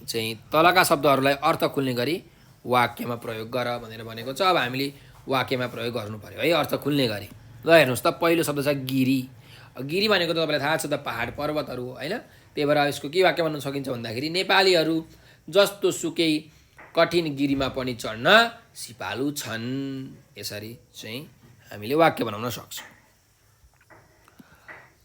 चाहिँ तलका शब्दहरूलाई अर्थ खुल्ने गरी वाक्यमा प्रयोग गर भनेर भनेको छ। अब हामीले वाक्यमा प्रयोग गर्नु पर्यो है अर्थ खुल्ने गरी। ल हेर्नुहोस् त पहिलो शब्द छ गिरी। गिरी भनेको त तपाईँलाई थाहा छ त पहाड पर्वतहरू होइन। त्यही भएर यसको के वाक्य भन्न सकिन्छ भन्दाखेरि नेपालीहरू जस्तो सुकै कठिन गिरीमा पनि चढ्न सिपालु छन्। यसरी चाहिँ हामीले वाक्य बनाउन सक्छौँ।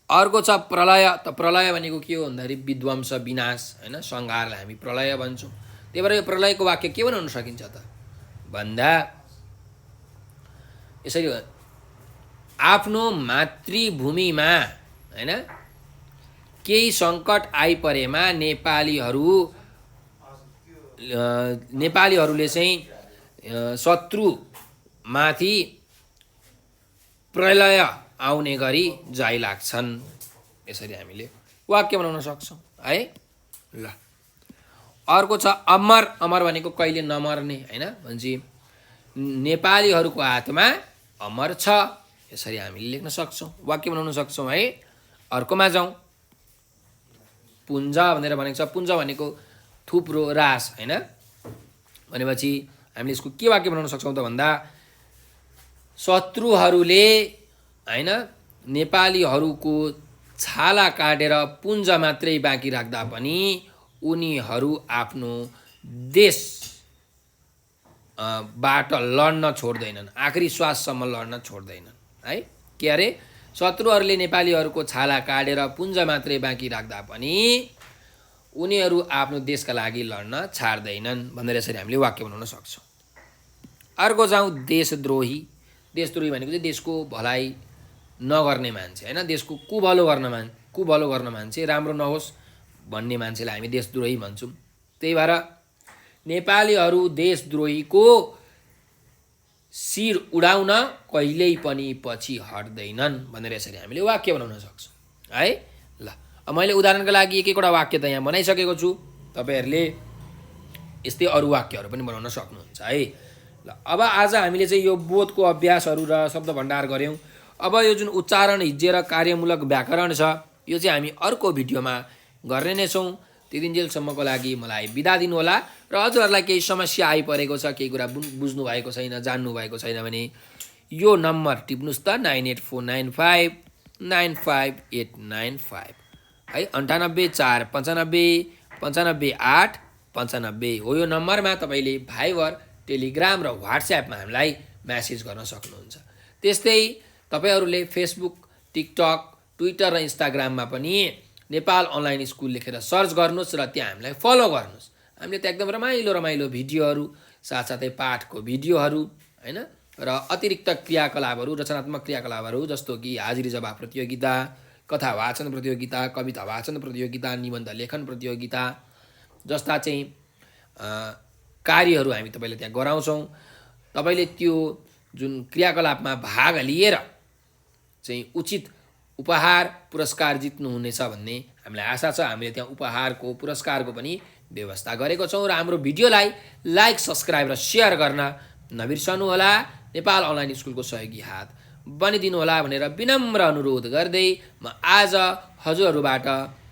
अर्को छ प्रलय। त प्रलय भनेको के हो भन्दाखेरि विध्वंस विनाश होइन संहारलाई हामी प्रलय भन्छौँ। त्यही भएर यो प्रलयको वाक्य के बनाउन सकिन्छ त भन्दा यसरी आफ्नो मातृभूमिमा हैन केही सङ्कट आइपरेमा नेपालीहरूले चाहिँ शत्रुमाथि प्रलय आउने गरी जाइ लाग्छन्। यसरी हामीले वाक्य बनाउन सक्छौँ है। ल अर्को छ अमर। अमर भनेको कहिले नमर्ने हैन भनेपछि नेपालीहरूको आत्मा अमर छ। यसरी हामीले लेख्न सक्छौँ, वाक्य बनाउन सक्छौँ है। अर्कोमा जाउँ। पुञ्ज भनेर भनेको छ। पुञ्ज भनेको थुप्रो, रास होइन। भनेपछि हामीले यसको के वाक्य बनाउन सक्छौँ त भन्दा शत्रुहरूले होइन नेपालीहरूको छाला काटेर पुञ्ज मात्रै बाँकी राख्दा पनि उनीहरू आफ्नो देश बाट लड्न छोड्दैनन्, आखिरी श्वाससम्म लड्न छोड्दैनन् है। के अरे शत्रुहरूले नेपालीहरूको छाला काटेर पुञ्ज मात्रै बाँकी राख्दा पनि उनीहरू आफ्नो देशका लागि लड्न छाड्दैनन् भनेर यसरी हामीले वाक्य बनाउन सक्छौँ। अर्को जाउँ देशद्रोही। देशद्रोही भनेको चाहिँ देशको भलाइ नगर्ने मान्छे होइन, देशको कुभलो गर्न मान्छे, राम्रो नहोस् भन्ने मान्छेलाई हामी देशद्रोही भन्छौँ। त्यही भएर नेपालीहरू देशद्रोहीको शिर उडाउन कहिल्यै पनि पछि हट्दैनन् भनेर यसरी हामीले वाक्य बनाउन सक्छौँ है। ल मैले उदाहरणको लागि एक एकवटा वाक्य त यहाँ बनाइसकेको छु, तपाईँहरूले यस्तै अरू वाक्यहरू पनि बनाउन सक्नुहुन्छ है। ल अब आज हामीले चाहिँ यो बोधको अभ्यासहरू र शब्द भण्डार गऱ्यौँ। अब यो जुन उच्चारण, हिज्जे र कार्यमूलक व्याकरण छ यो चाहिँ हामी अर्को भिडियोमा गर्ने नै छौँ। त्यतिन्जेलसम्मको लागि मलाई बिदा दिनुहोला र हजुरहरूलाई केही समस्या आइपरेको छ, केही कुरा बुझ्नु भएको छैन, जान्नु भएको छैन भने यो नम्बर टिप्नुहोस् त 9849595895 है। 9845955895 हो यो नम्बरमा तपाईँले भाइबर, टेलिग्राम र व्हाट्सएपमा हामीलाई म्यासेज गर्न सक्नुहुन्छ। त्यस्तै तपाईँहरूले फेसबुक, टिकटक, ट्विटर र इन्स्टाग्राममा पनि नेपाल अनलाइन स्कुल लेखेर सर्च गर्नुहोस् र त्यहाँ हामीलाई फलो गर्नुहोस्। हामीले त एकदम रमाइलो भिडियोहरू, साथसाथै पाठको भिडियोहरू होइन र अतिरिक्त क्रियाकलापहरू, रचनात्मक क्रियाकलापहरू जस्तो कि हाजिरी जवाब प्रतियोगिता, कथा वाचन प्रतियोगिता, कविता वाचन प्रतियोगिता, निबन्ध लेखन प्रतियोगिता जस्ता चाहिँ कार्यहरू हामी तपाईँलाई त्यहाँ गराउँछौँ। तपाईँले त्यो जुन क्रियाकलापमा भाग लिएर चाहिँ उचित उपहार, पुरस्कार जित्नुहुनेछ भन्ने हामीलाई आशा छ। हामीले त्यहाँ उपहारको, पुरस्कारको पनि व्यवस्था गरेको छौँ र हाम्रो भिडियोलाई लाइक, सब्सक्राइब र सेयर गर्न नबिर्सनुहोला। नेपाल अनलाइन स्कुलको सहयोगी हात बनिदिनुहोला भनेर विनम्र अनुरोध गर्दै म आज हजुरहरूबाट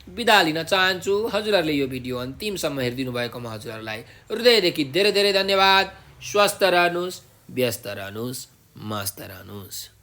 बिदा लिन चाहन्छु। हजुरहरूले यो भिडियो अन्तिमसम्म हेरिदिनु भएकोमा हजुरहरूलाई हृदयदेखि धेरै धेरै धन्यवाद। स्वस्थ रहनुहोस्, व्यस्त रहनुहोस्, मस्त रहनुहोस्।